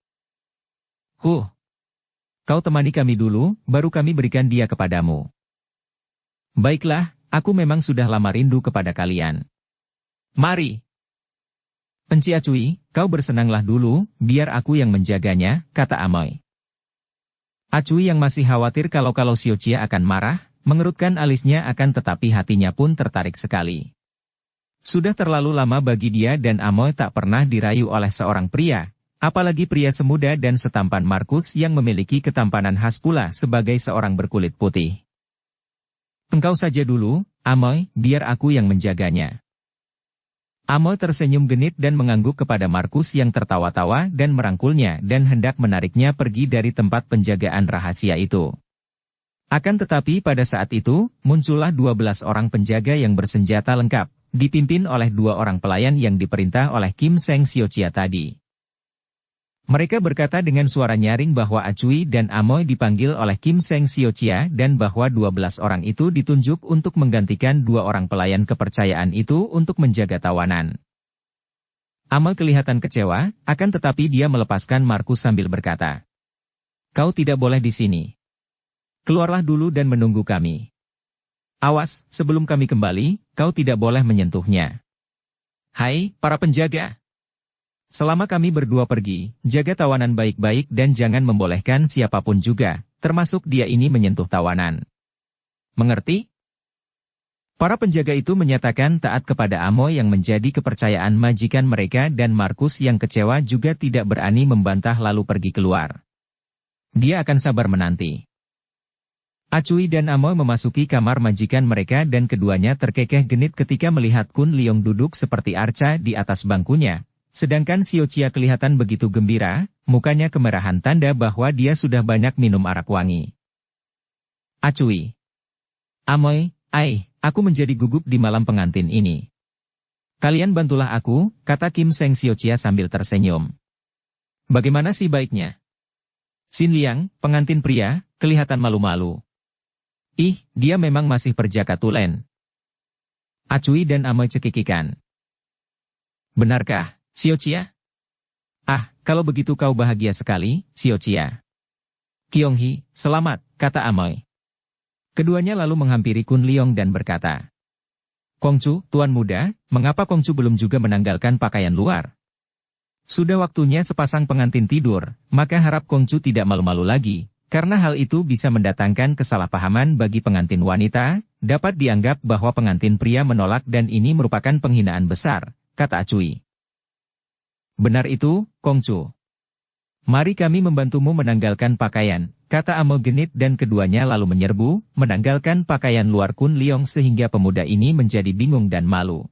Kau temani kami dulu, baru kami berikan dia kepadamu. Baiklah, aku memang sudah lama rindu kepada kalian. Mari. Enci Acui, kau bersenanglah dulu, biar aku yang menjaganya, kata Amoy. Acui yang masih khawatir kalau Xiao Chia akan marah, mengerutkan alisnya akan tetapi hatinya pun tertarik sekali. Sudah terlalu lama bagi dia dan Amoy tak pernah dirayu oleh seorang pria, apalagi pria semuda dan setampan Markus yang memiliki ketampanan khas pula sebagai seorang berkulit putih. Engkau saja dulu, Amoy, biar aku yang menjaganya. Amoy tersenyum genit dan mengangguk kepada Markus yang tertawa-tawa dan merangkulnya dan hendak menariknya pergi dari tempat penjagaan rahasia itu. Akan tetapi pada saat itu, muncullah 12 orang penjaga yang bersenjata lengkap, dipimpin oleh 2 orang pelayan yang diperintah oleh Kim Seng Xiao Chia tadi. Mereka berkata dengan suara nyaring bahwa Acui dan Amoy dipanggil oleh Kim Seng Xiao Chia dan bahwa 12 orang itu ditunjuk untuk menggantikan 2 orang pelayan kepercayaan itu untuk menjaga tawanan. Amoy kelihatan kecewa, akan tetapi dia melepaskan Markus sambil berkata, "Kau tidak boleh di sini. Keluarlah dulu dan menunggu kami. Awas, sebelum kami kembali, kau tidak boleh menyentuhnya. Hai, para penjaga! Selama kami berdua pergi, jaga tawanan baik-baik dan jangan membolehkan siapapun juga, termasuk dia ini menyentuh tawanan. Mengerti?" Para penjaga itu menyatakan taat kepada Amoy yang menjadi kepercayaan majikan mereka dan Markus yang kecewa juga tidak berani membantah lalu pergi keluar. Dia akan sabar menanti. Acui dan Amoy memasuki kamar majikan mereka dan keduanya terkekeh genit ketika melihat Kun Leong duduk seperti arca di atas bangkunya. Sedangkan Xiao Chia kelihatan begitu gembira, mukanya kemerahan tanda bahwa dia sudah banyak minum arak wangi. Acui. Amoy, aku menjadi gugup di malam pengantin ini. Kalian bantulah aku, kata Kim Seng Xiao Chia sambil tersenyum. Bagaimana sih baiknya? Xin Liang, pengantin pria, kelihatan malu-malu. Dia memang masih perjaka tulen. Acui dan Amoy cekikikan. Benarkah, Xiao Chia? Kalau begitu kau bahagia sekali, Xiao Chia. Kyonghi, selamat, kata Amoy. Keduanya lalu menghampiri Kun Leong dan berkata, Kongcu, tuan muda, mengapa Kongcu belum juga menanggalkan pakaian luar? Sudah waktunya sepasang pengantin tidur, maka harap Kongcu tidak malu-malu lagi, karena hal itu bisa mendatangkan kesalahpahaman bagi pengantin wanita, dapat dianggap bahwa pengantin pria menolak dan ini merupakan penghinaan besar, kata Acui. Benar itu, Kongcu. Mari kami membantumu menanggalkan pakaian, kata Amo genit dan keduanya lalu menyerbu, menanggalkan pakaian luar Kun Leong sehingga pemuda ini menjadi bingung dan malu.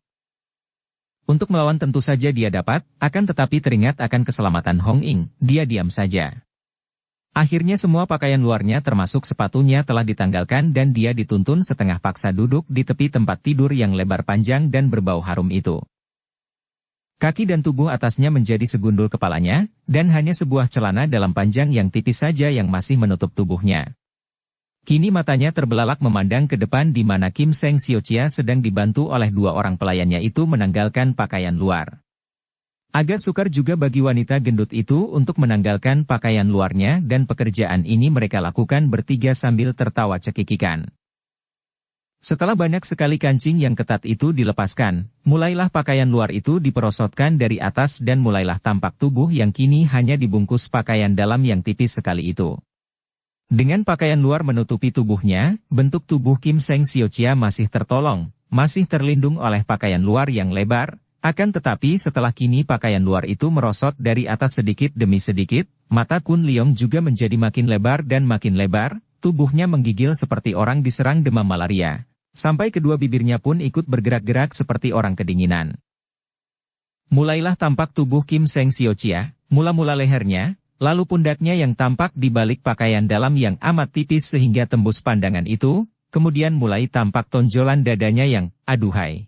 Untuk melawan tentu saja dia dapat, akan tetapi teringat akan keselamatan Hong Ying, dia diam saja. Akhirnya semua pakaian luarnya termasuk sepatunya telah ditanggalkan dan dia dituntun setengah paksa duduk di tepi tempat tidur yang lebar panjang dan berbau harum itu. Kaki dan tubuh atasnya menjadi segundul kepalanya, dan hanya sebuah celana dalam panjang yang tipis saja yang masih menutup tubuhnya. Kini matanya terbelalak memandang ke depan di mana Kim Seng Siochia sedang dibantu oleh dua orang pelayannya itu menanggalkan pakaian luar. Agak sukar juga bagi wanita gendut itu untuk menanggalkan pakaian luarnya dan pekerjaan ini mereka lakukan bertiga sambil tertawa cekikikan. Setelah banyak sekali kancing yang ketat itu dilepaskan, mulailah pakaian luar itu diperosotkan dari atas dan mulailah tampak tubuh yang kini hanya dibungkus pakaian dalam yang tipis sekali itu. Dengan pakaian luar menutupi tubuhnya, bentuk tubuh Kim Seng Siochia masih tertolong, masih terlindung oleh pakaian luar yang lebar, akan tetapi setelah kini pakaian luar itu merosot dari atas sedikit demi sedikit, mata Kun Leong juga menjadi makin lebar dan makin lebar, tubuhnya menggigil seperti orang diserang demam malaria. Sampai kedua bibirnya pun ikut bergerak-gerak seperti orang kedinginan. Mulailah tampak tubuh Kim Seng Siochia, mula-mula lehernya, lalu pundaknya yang tampak di balik pakaian dalam yang amat tipis sehingga tembus pandangan itu, kemudian mulai tampak tonjolan dadanya yang, aduhai.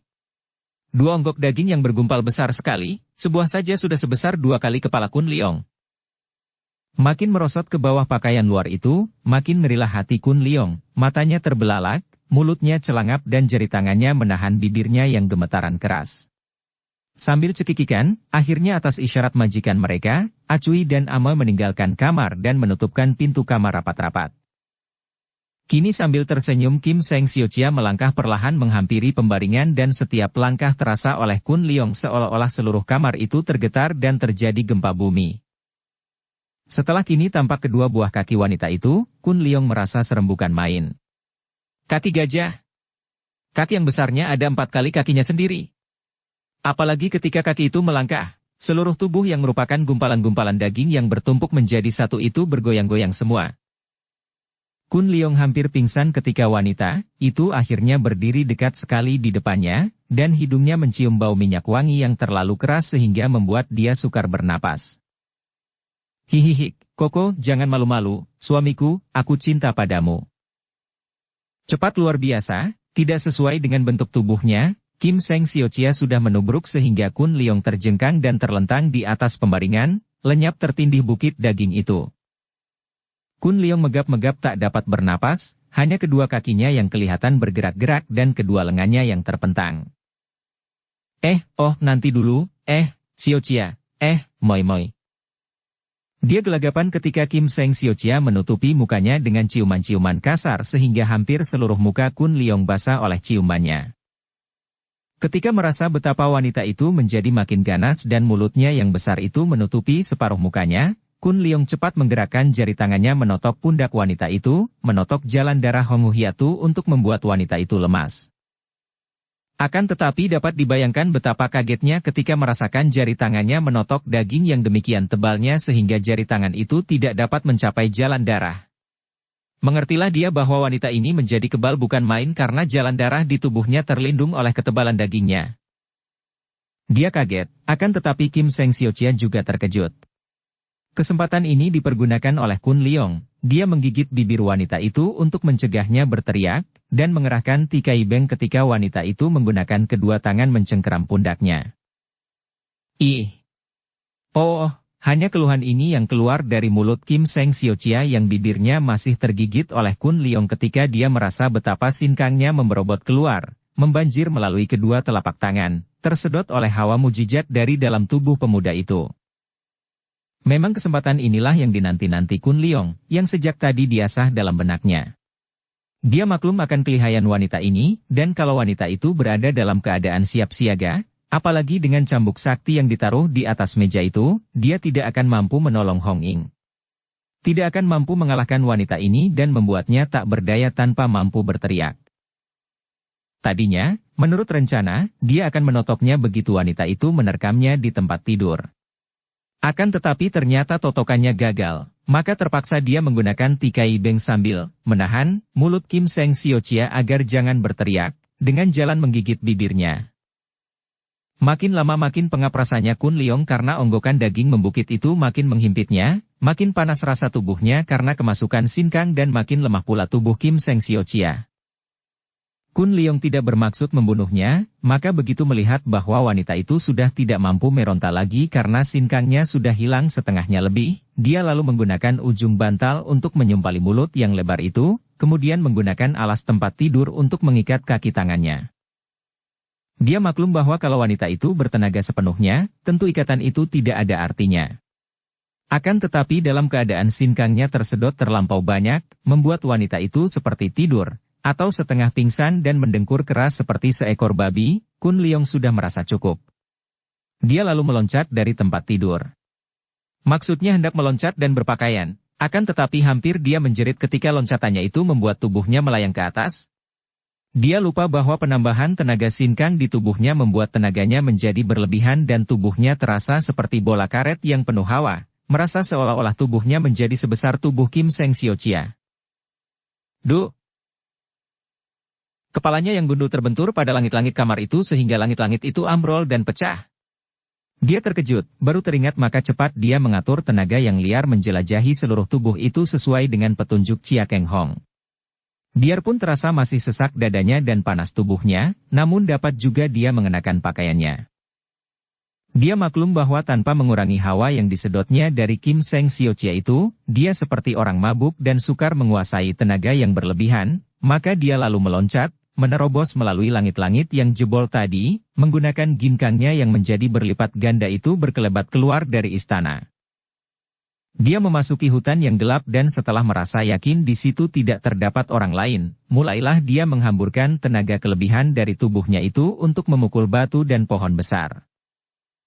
Dua onggok daging yang bergumpal besar sekali, sebuah saja sudah sebesar 2 kali kepala Kun Leong. Makin merosot ke bawah pakaian luar itu, makin ngerilah hati Kun Leong, matanya terbelalak, mulutnya celangap dan jari tangannya menahan bibirnya yang gemetaran keras. Sambil cekikikan, akhirnya atas isyarat majikan mereka, Acui dan Ama meninggalkan kamar dan menutupkan pintu kamar rapat-rapat. Kini sambil tersenyum Kim Seng Siochia melangkah perlahan menghampiri pembaringan dan setiap langkah terasa oleh Kun Leong seolah-olah seluruh kamar itu tergetar dan terjadi gempa bumi. Setelah kini tampak kedua buah kaki wanita itu, Kun Leong merasa serembukan main. Kaki gajah. Kaki yang besarnya ada 4 kali kakinya sendiri. Apalagi ketika kaki itu melangkah, seluruh tubuh yang merupakan gumpalan-gumpalan daging yang bertumpuk menjadi satu itu bergoyang-goyang semua. Kun Leong hampir pingsan ketika wanita itu akhirnya berdiri dekat sekali di depannya, dan hidungnya mencium bau minyak wangi yang terlalu keras sehingga membuat dia sukar bernapas. Hihihi, Koko, jangan malu-malu, suamiku, aku cinta padamu. Cepat luar biasa, tidak sesuai dengan bentuk tubuhnya, Kim Seng Siochia sudah menubruk sehingga Kun Leong terjengkang dan terlentang di atas pembaringan, lenyap tertindih bukit daging itu. Kun Leong megap-megap tak dapat bernapas, hanya kedua kakinya yang kelihatan bergerak-gerak dan kedua lengannya yang terpentang. Nanti dulu, Siochia, moi. Dia gelagapan ketika Kim Seng Siochia menutupi mukanya dengan ciuman-ciuman kasar sehingga hampir seluruh muka Kun Leong basah oleh ciumannya. Ketika merasa betapa wanita itu menjadi makin ganas dan mulutnya yang besar itu menutupi separuh mukanya, Kun Leong cepat menggerakkan jari tangannya menotok pundak wanita itu, menotok jalan darah Honghuhiatu untuk membuat wanita itu lemas. Akan tetapi dapat dibayangkan betapa kagetnya ketika merasakan jari tangannya menotok daging yang demikian tebalnya sehingga jari tangan itu tidak dapat mencapai jalan darah. Mengertilah dia bahwa wanita ini menjadi kebal bukan main karena jalan darah di tubuhnya terlindung oleh ketebalan dagingnya. Dia kaget, akan tetapi Kim Seng Siochia juga terkejut. Kesempatan ini dipergunakan oleh Kun Leong, dia menggigit bibir wanita itu untuk mencegahnya berteriak, dan mengerahkan tikai beng ketika wanita itu menggunakan kedua tangan mencengkeram pundaknya. Hanya keluhan ini yang keluar dari mulut Kim Seng Siochia yang bibirnya masih tergigit oleh Kun Leong ketika dia merasa betapa sinkangnya memberobot keluar, membanjir melalui kedua telapak tangan, tersedot oleh hawa mujizat dari dalam tubuh pemuda itu. Memang kesempatan inilah yang dinanti-nanti Kun Leong, yang sejak tadi diasah dalam benaknya. Dia maklum akan kelihayan wanita ini, dan kalau wanita itu berada dalam keadaan siap siaga, Apalagi dengan cambuk sakti yang ditaruh di atas meja itu, dia tidak akan mampu menolong Hong Ying. Tidak akan mampu mengalahkan wanita ini dan membuatnya tak berdaya tanpa mampu berteriak. Tadinya, menurut rencana, dia akan menotoknya begitu wanita itu menerkamnya di tempat tidur. Akan tetapi ternyata totokannya gagal, maka terpaksa dia menggunakan tikai beng sambil menahan mulut Kim Seng Siochia agar jangan berteriak, dengan jalan menggigit bibirnya. Makin lama makin pengap rasanya Kun Leong karena onggokan daging membukit itu makin menghimpitnya, makin panas rasa tubuhnya karena kemasukan sinkang dan makin lemah pula tubuh Kim Seng Siochia. Kun Leong tidak bermaksud membunuhnya, maka begitu melihat bahwa wanita itu sudah tidak mampu meronta lagi karena sinkangnya sudah hilang setengahnya lebih, dia lalu menggunakan ujung bantal untuk menyumpali mulut yang lebar itu, kemudian menggunakan alas tempat tidur untuk mengikat kaki tangannya. Dia maklum bahwa kalau wanita itu bertenaga sepenuhnya, tentu ikatan itu tidak ada artinya. Akan tetapi dalam keadaan sinkangnya tersedot terlampau banyak, membuat wanita itu seperti tidur, atau setengah pingsan dan mendengkur keras seperti seekor babi, Kun Leong sudah merasa cukup. Dia lalu meloncat dari tempat tidur. Maksudnya hendak meloncat dan berpakaian, akan tetapi hampir dia menjerit ketika loncatannya itu membuat tubuhnya melayang ke atas. Dia lupa bahwa penambahan tenaga sinkang di tubuhnya membuat tenaganya menjadi berlebihan dan tubuhnya terasa seperti bola karet yang penuh hawa, merasa seolah-olah tubuhnya menjadi sebesar tubuh Kim Seng Siochia. Duh! Kepalanya yang gundul terbentur pada langit-langit kamar itu sehingga langit-langit itu ambrol dan pecah. Dia terkejut, baru teringat maka cepat dia mengatur tenaga yang liar menjelajahi seluruh tubuh itu sesuai dengan petunjuk Chia Keng Hong. Biarpun terasa masih sesak dadanya dan panas tubuhnya, namun dapat juga dia mengenakan pakaiannya. Dia maklum bahwa tanpa mengurangi hawa yang disedotnya dari Kim Seng Siochia itu, dia seperti orang mabuk dan sukar menguasai tenaga yang berlebihan, maka dia lalu meloncat, menerobos melalui langit-langit yang jebol tadi, menggunakan ginkangnya yang menjadi berlipat ganda itu berkelebat keluar dari istana. Dia memasuki hutan yang gelap dan setelah merasa yakin di situ tidak terdapat orang lain, mulailah dia menghamburkan tenaga kelebihan dari tubuhnya itu untuk memukul batu dan pohon besar.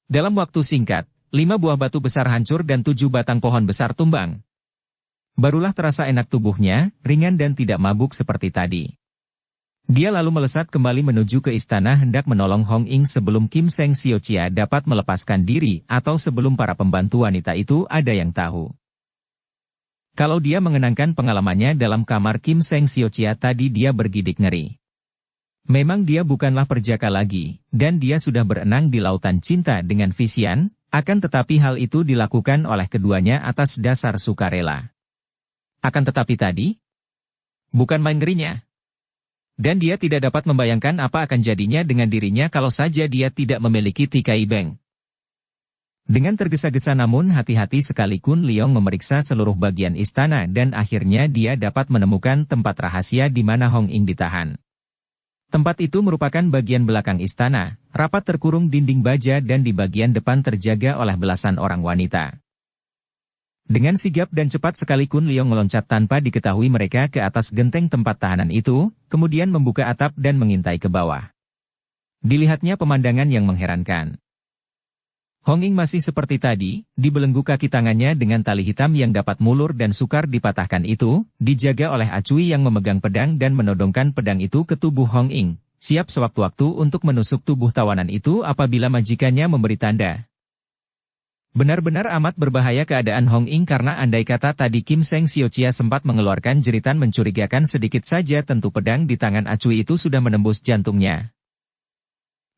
Dalam waktu singkat, 5 buah batu besar hancur dan 7 batang pohon besar tumbang. Barulah terasa enak tubuhnya, ringan dan tidak mabuk seperti tadi. Dia lalu melesat kembali menuju ke istana hendak menolong Hong Ying sebelum Kim Seng Siochia dapat melepaskan diri atau sebelum para pembantu wanita itu ada yang tahu. Kalau dia mengenangkan pengalamannya dalam kamar Kim Seng Siochia tadi dia bergidik ngeri. Memang dia bukanlah perjaka lagi, dan dia sudah berenang di lautan cinta dengan Visian, akan tetapi hal itu dilakukan oleh keduanya atas dasar sukarela. Akan tetapi tadi, bukan main ngerinya. Dan dia tidak dapat membayangkan apa akan jadinya dengan dirinya kalau saja dia tidak memiliki tikai beng. Dengan tergesa-gesa namun hati-hati sekali Kun Leong memeriksa seluruh bagian istana dan akhirnya dia dapat menemukan tempat rahasia di mana Hong Ying ditahan. Tempat itu merupakan bagian belakang istana, rapat terkurung dinding baja dan di bagian depan terjaga oleh belasan orang wanita. Dengan sigap dan cepat sekali Kun Leong meloncat tanpa diketahui mereka ke atas genteng tempat tahanan itu, kemudian membuka atap dan mengintai ke bawah. Dilihatnya pemandangan yang mengherankan. Hong Ying masih seperti tadi, dibelenggu kaki tangannya dengan tali hitam yang dapat mulur dan sukar dipatahkan itu, dijaga oleh Acui yang memegang pedang dan menodongkan pedang itu ke tubuh Hong Ying, siap sewaktu-waktu untuk menusuk tubuh tawanan itu apabila majikannya memberi tanda. Benar-benar amat berbahaya keadaan Hong Ying karena andai kata tadi Kim Seng Siochia sempat mengeluarkan jeritan mencurigakan sedikit saja tentu pedang di tangan Acui itu sudah menembus jantungnya.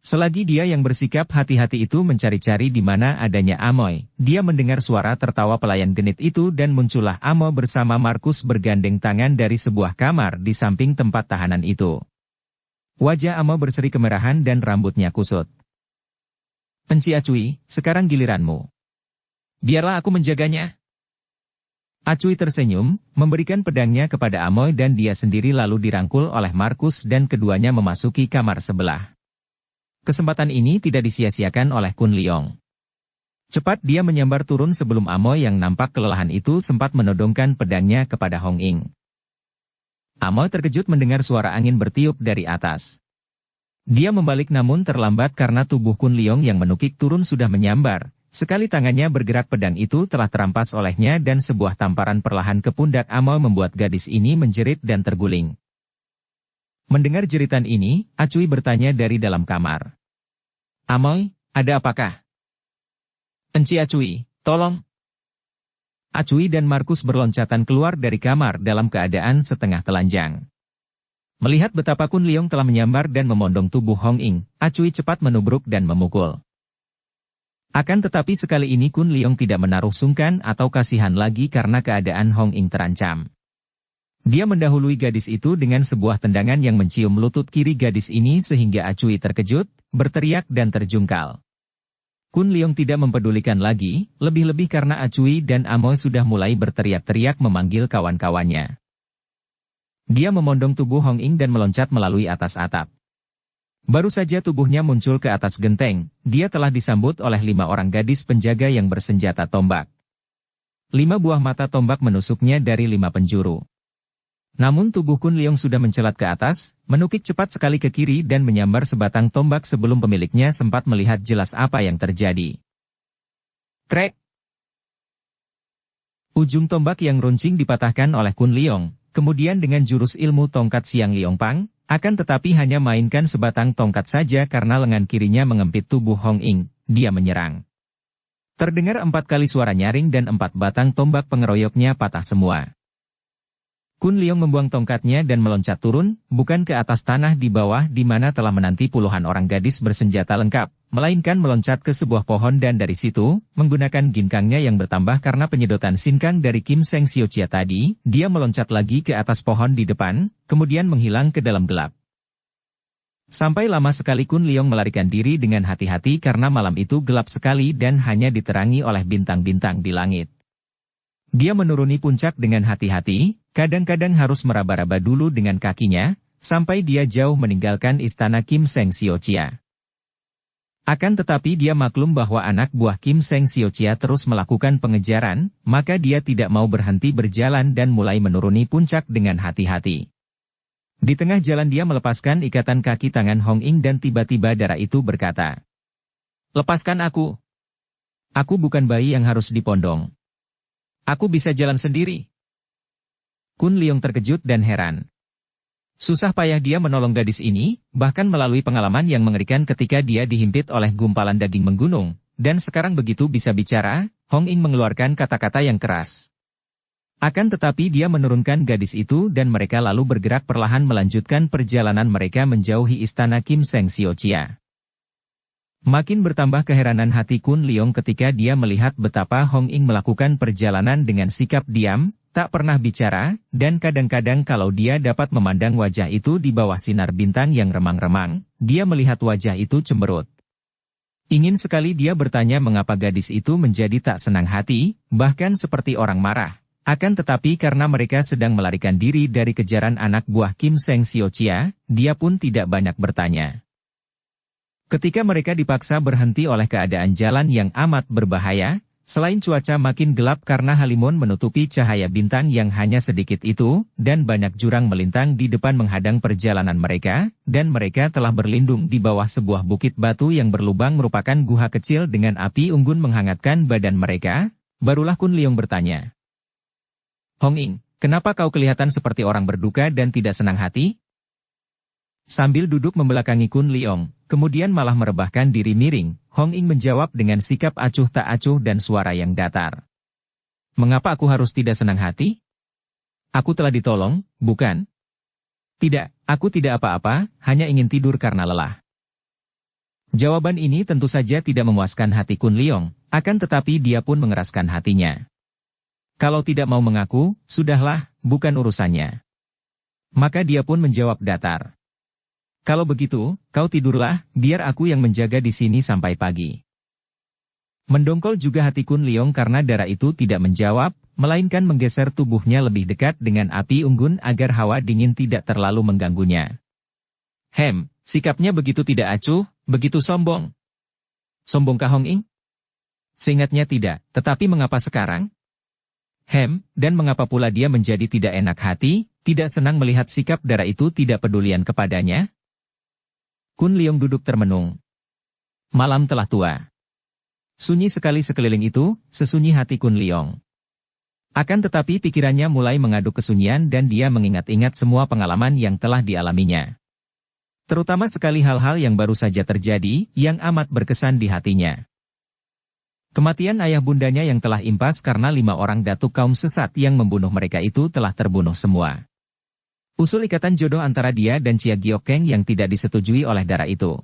Selagi dia yang bersikap hati-hati itu mencari-cari di mana adanya Amoy, dia mendengar suara tertawa pelayan genit itu dan muncullah Amo bersama Markus bergandeng tangan dari sebuah kamar di samping tempat tahanan itu. Wajah Amo berseri kemerahan dan rambutnya kusut. "Enci Acui, sekarang giliranmu. Biarlah aku menjaganya." Acui tersenyum, memberikan pedangnya kepada Amoy dan dia sendiri lalu dirangkul oleh Markus dan keduanya memasuki kamar sebelah. Kesempatan ini tidak disia-siakan oleh Kun Leong. Cepat dia menyambar turun sebelum Amoy yang nampak kelelahan itu sempat menodongkan pedangnya kepada Hong Ying. Amoy terkejut mendengar suara angin bertiup dari atas. Dia membalik namun terlambat karena tubuh Kun Leong yang menukik turun sudah menyambar. Sekali tangannya bergerak pedang itu telah terampas olehnya dan sebuah tamparan perlahan ke pundak Amoy membuat gadis ini menjerit dan terguling. Mendengar jeritan ini, Acui bertanya dari dalam kamar. Amoy, ada apakah? Enci Acui, tolong. Acui dan Markus berloncatan keluar dari kamar dalam keadaan setengah telanjang. Melihat betapa Kun Leong telah menyambar dan memondong tubuh Hong Ing, Acui cepat menubruk dan memukul. Akan tetapi sekali ini Kun Leong tidak menaruh sungkan atau kasihan lagi karena keadaan Hong Ing terancam. Dia mendahului gadis itu dengan sebuah tendangan yang mencium lutut kiri gadis ini sehingga Acui terkejut, berteriak dan terjungkal. Kun Leong tidak mempedulikan lagi, lebih-lebih karena Acui dan Amoy sudah mulai berteriak-teriak memanggil kawan-kawannya. Dia memondong tubuh Hong Ing dan meloncat melalui atas atap. Baru saja tubuhnya muncul ke atas genteng, dia telah disambut oleh 5 orang gadis penjaga yang bersenjata tombak. 5 buah mata tombak menusuknya dari 5 penjuru. Namun tubuh Kun Leong sudah mencelat ke atas, menukik cepat sekali ke kiri dan menyambar sebatang tombak sebelum pemiliknya sempat melihat jelas apa yang terjadi. Krek! Ujung tombak yang runcing dipatahkan oleh Kun Leong. Kemudian dengan jurus ilmu tongkat Siang Liong Pang, akan tetapi hanya mainkan sebatang tongkat saja karena lengan kirinya mengempit tubuh Hong Ing, dia menyerang. Terdengar 4 kali suara nyaring dan 4 batang tombak pengeroyoknya patah semua. Kun Leong membuang tongkatnya dan meloncat turun, bukan ke atas tanah di bawah di mana telah menanti puluhan orang gadis bersenjata lengkap, melainkan meloncat ke sebuah pohon dan dari situ, menggunakan ginkangnya yang bertambah karena penyedotan sinkang dari Kim Seng Siochia tadi, dia meloncat lagi ke atas pohon di depan, kemudian menghilang ke dalam gelap. Sampai lama sekali Kun Leong melarikan diri dengan hati-hati karena malam itu gelap sekali dan hanya diterangi oleh bintang-bintang di langit. Dia menuruni puncak dengan hati-hati, kadang-kadang harus meraba-raba dulu dengan kakinya, sampai dia jauh meninggalkan istana Kim Seng Siochia. Akan tetapi dia maklum bahwa anak buah Kim Seng Siochia terus melakukan pengejaran, maka dia tidak mau berhenti berjalan dan mulai menuruni puncak dengan hati-hati. Di tengah jalan dia melepaskan ikatan kaki tangan Hong Ing dan tiba-tiba darah itu berkata, "Lepaskan aku. Aku bukan bayi yang harus dipondong. Aku bisa jalan sendiri." Kun Leong terkejut dan heran. Susah payah dia menolong gadis ini, bahkan melalui pengalaman yang mengerikan ketika dia dihimpit oleh gumpalan daging menggunung, dan sekarang begitu bisa bicara, Hong Ing mengeluarkan kata-kata yang keras. Akan tetapi dia menurunkan gadis itu dan mereka lalu bergerak perlahan melanjutkan perjalanan mereka menjauhi istana Kim Seng Siochia. Makin bertambah keheranan hati Kun Leong ketika dia melihat betapa Hong Ing melakukan perjalanan dengan sikap diam, tak pernah bicara, dan kadang-kadang kalau dia dapat memandang wajah itu di bawah sinar bintang yang remang-remang, dia melihat wajah itu cemberut. Ingin sekali dia bertanya mengapa gadis itu menjadi tak senang hati, bahkan seperti orang marah. Akan tetapi karena mereka sedang melarikan diri dari kejaran anak buah Kim Seng Siochia, dia pun tidak banyak bertanya. Ketika mereka dipaksa berhenti oleh keadaan jalan yang amat berbahaya, selain cuaca makin gelap karena halimun menutupi cahaya bintang yang hanya sedikit itu, dan banyak jurang melintang di depan menghadang perjalanan mereka, dan mereka telah berlindung di bawah sebuah bukit batu yang berlubang merupakan guha kecil dengan api unggun menghangatkan badan mereka, barulah Kun Leong bertanya. "Hong Ing, kenapa kau kelihatan seperti orang berduka dan tidak senang hati?" Sambil duduk membelakangi Kun Leong, kemudian malah merebahkan diri miring, Hong Ing menjawab dengan sikap acuh tak acuh dan suara yang datar. "Mengapa aku harus tidak senang hati? Aku telah ditolong, bukan?" "Tidak, aku tidak apa-apa, hanya ingin tidur karena lelah." Jawaban ini tentu saja tidak memuaskan hati Kun Leong, akan tetapi dia pun mengeraskan hatinya. Kalau tidak mau mengaku, sudahlah, bukan urusannya. Maka dia pun menjawab datar. "Kalau begitu, kau tidurlah, biar aku yang menjaga di sini sampai pagi." Mendongkol juga hati Kun Leong karena darah itu tidak menjawab, melainkan menggeser tubuhnya lebih dekat dengan api unggun agar hawa dingin tidak terlalu mengganggunya. Sikapnya begitu tidak acuh, begitu sombong. Sombongkah Hong Ing? Seingatnya tidak, tetapi mengapa sekarang? Dan mengapa pula dia menjadi tidak enak hati, tidak senang melihat sikap darah itu tidak pedulian kepadanya? Kun Leong duduk termenung. Malam telah tua. Sunyi sekali sekeliling itu, sesunyi hati Kun Leong. Akan tetapi pikirannya mulai mengaduk kesunyian dan dia mengingat-ingat semua pengalaman yang telah dialaminya. Terutama sekali hal-hal yang baru saja terjadi, yang amat berkesan di hatinya. Kematian ayah bundanya yang telah impas karena 5 orang datuk kaum sesat yang membunuh mereka itu telah terbunuh semua. Usul ikatan jodoh antara dia dan Chia Giokeng yang tidak disetujui oleh dara itu.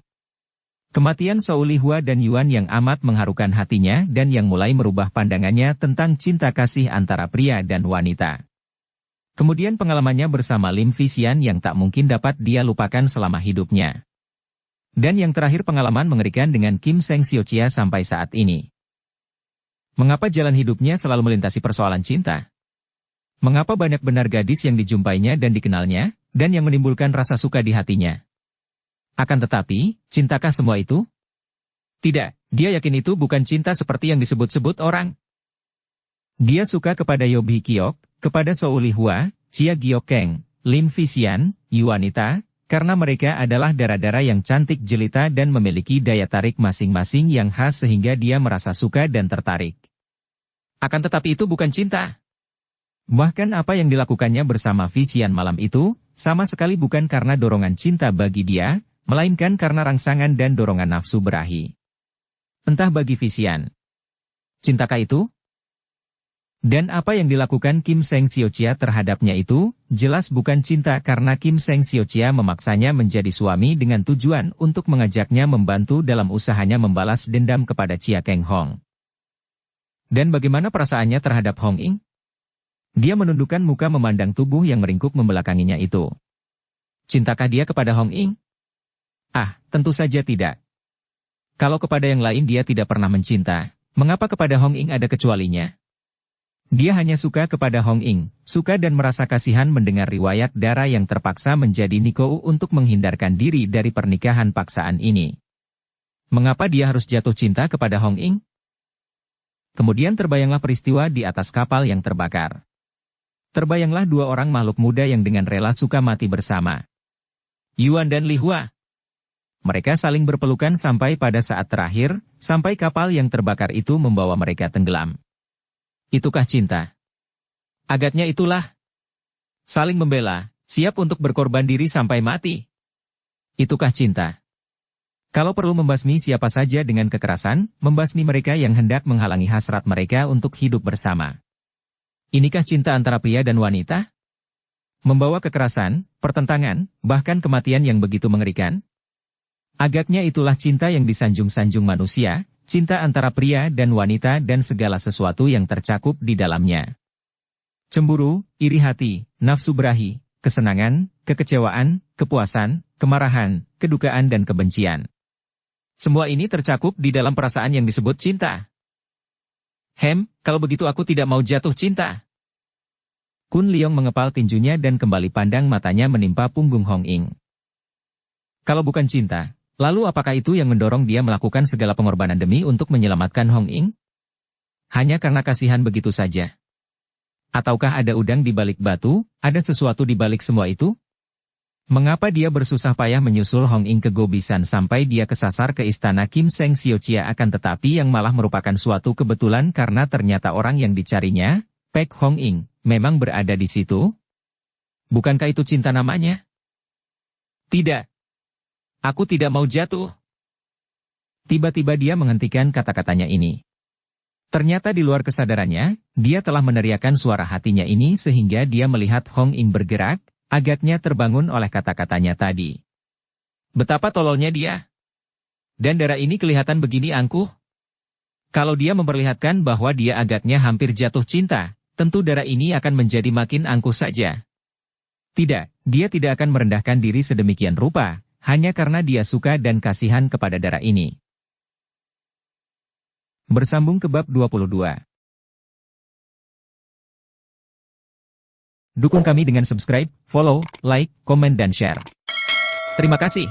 Kematian Shou Lihua dan Yuan yang amat mengharukan hatinya dan yang mulai merubah pandangannya tentang cinta kasih antara pria dan wanita. Kemudian pengalamannya bersama Lim Fisian yang tak mungkin dapat dia lupakan selama hidupnya. Dan yang terakhir pengalaman mengerikan dengan Kim Seng Siochia sampai saat ini. Mengapa jalan hidupnya selalu melintasi persoalan cinta? Mengapa banyak benar gadis yang dijumpainya dan dikenalnya, dan yang menimbulkan rasa suka di hatinya? Akan tetapi, cintakah semua itu? Tidak, dia yakin itu bukan cinta seperti yang disebut-sebut orang. Dia suka kepada Yob Hikiok, kepada Shou Lihua, Chia Giokeng, Lim Fisian, Yuanita, karena mereka adalah dara-dara yang cantik jelita dan memiliki daya tarik masing-masing yang khas sehingga dia merasa suka dan tertarik. Akan tetapi itu bukan cinta. Bahkan apa yang dilakukannya bersama Fisian malam itu, sama sekali bukan karena dorongan cinta bagi dia, melainkan karena rangsangan dan dorongan nafsu berahi. Entah bagi Fisian. Cintakah itu? Dan apa yang dilakukan Kim Seng Siochia terhadapnya itu, jelas bukan cinta karena Kim Seng Siochia memaksanya menjadi suami dengan tujuan untuk mengajaknya membantu dalam usahanya membalas dendam kepada Chia Keng Hong. Dan bagaimana perasaannya terhadap Hong Ing? Dia menundukkan muka memandang tubuh yang meringkuk membelakanginya itu. Cintakah dia kepada Hong Ing? Ah, tentu saja tidak. Kalau kepada yang lain dia tidak pernah mencinta, mengapa kepada Hong Ing ada kecualinya? Dia hanya suka kepada Hong Ing, suka dan merasa kasihan mendengar riwayat dara yang terpaksa menjadi Nikou untuk menghindarkan diri dari pernikahan paksaan ini. Mengapa dia harus jatuh cinta kepada Hong Ing? Kemudian terbayanglah peristiwa di atas kapal yang terbakar. Terbayanglah 2 orang makhluk muda yang dengan rela suka mati bersama. Yuan dan Lihua. Mereka saling berpelukan sampai pada saat terakhir, sampai kapal yang terbakar itu membawa mereka tenggelam. Itukah cinta? Agaknya itulah. Saling membela, siap untuk berkorban diri sampai mati. Itukah cinta? Kalau perlu membasmi siapa saja dengan kekerasan, membasmi mereka yang hendak menghalangi hasrat mereka untuk hidup bersama. Inikah cinta antara pria dan wanita? Membawa kekerasan, pertentangan, bahkan kematian yang begitu mengerikan? Agaknya itulah cinta yang disanjung-sanjung manusia, cinta antara pria dan wanita dan segala sesuatu yang tercakup di dalamnya. Cemburu, iri hati, nafsu berahi, kesenangan, kekecewaan, kepuasan, kemarahan, kedukaan dan kebencian. Semua ini tercakup di dalam perasaan yang disebut cinta. Kalau begitu aku tidak mau jatuh cinta. Kun Leong mengepal tinjunya dan kembali pandang matanya menimpa punggung Hong Ing. Kalau bukan cinta, lalu apakah itu yang mendorong dia melakukan segala pengorbanan demi untuk menyelamatkan Hong Ing? Hanya karena kasihan begitu saja? Ataukah ada udang di balik batu, ada sesuatu di balik semua itu? Mengapa dia bersusah payah menyusul Hong Ing ke Gobisan sampai dia kesasar ke istana Kim Seng Siochia akan tetapi yang malah merupakan suatu kebetulan karena ternyata orang yang dicarinya, Pek Hong Ing, memang berada di situ? Bukankah itu cinta namanya? Tidak. Aku tidak mau jatuh. Tiba-tiba dia menghentikan kata-katanya ini. Ternyata di luar kesadarannya, dia telah meneriakkan suara hatinya ini sehingga dia melihat Hong Ing bergerak, agaknya terbangun oleh kata-katanya tadi. Betapa tololnya dia. Dan darah ini kelihatan begini angkuh. Kalau dia memperlihatkan bahwa dia agaknya hampir jatuh cinta, tentu darah ini akan menjadi makin angkuh saja. Tidak, dia tidak akan merendahkan diri sedemikian rupa, hanya karena dia suka dan kasihan kepada darah ini. Bersambung ke bab 22. Dukung kami dengan subscribe, follow, like, komen dan share. Terima kasih.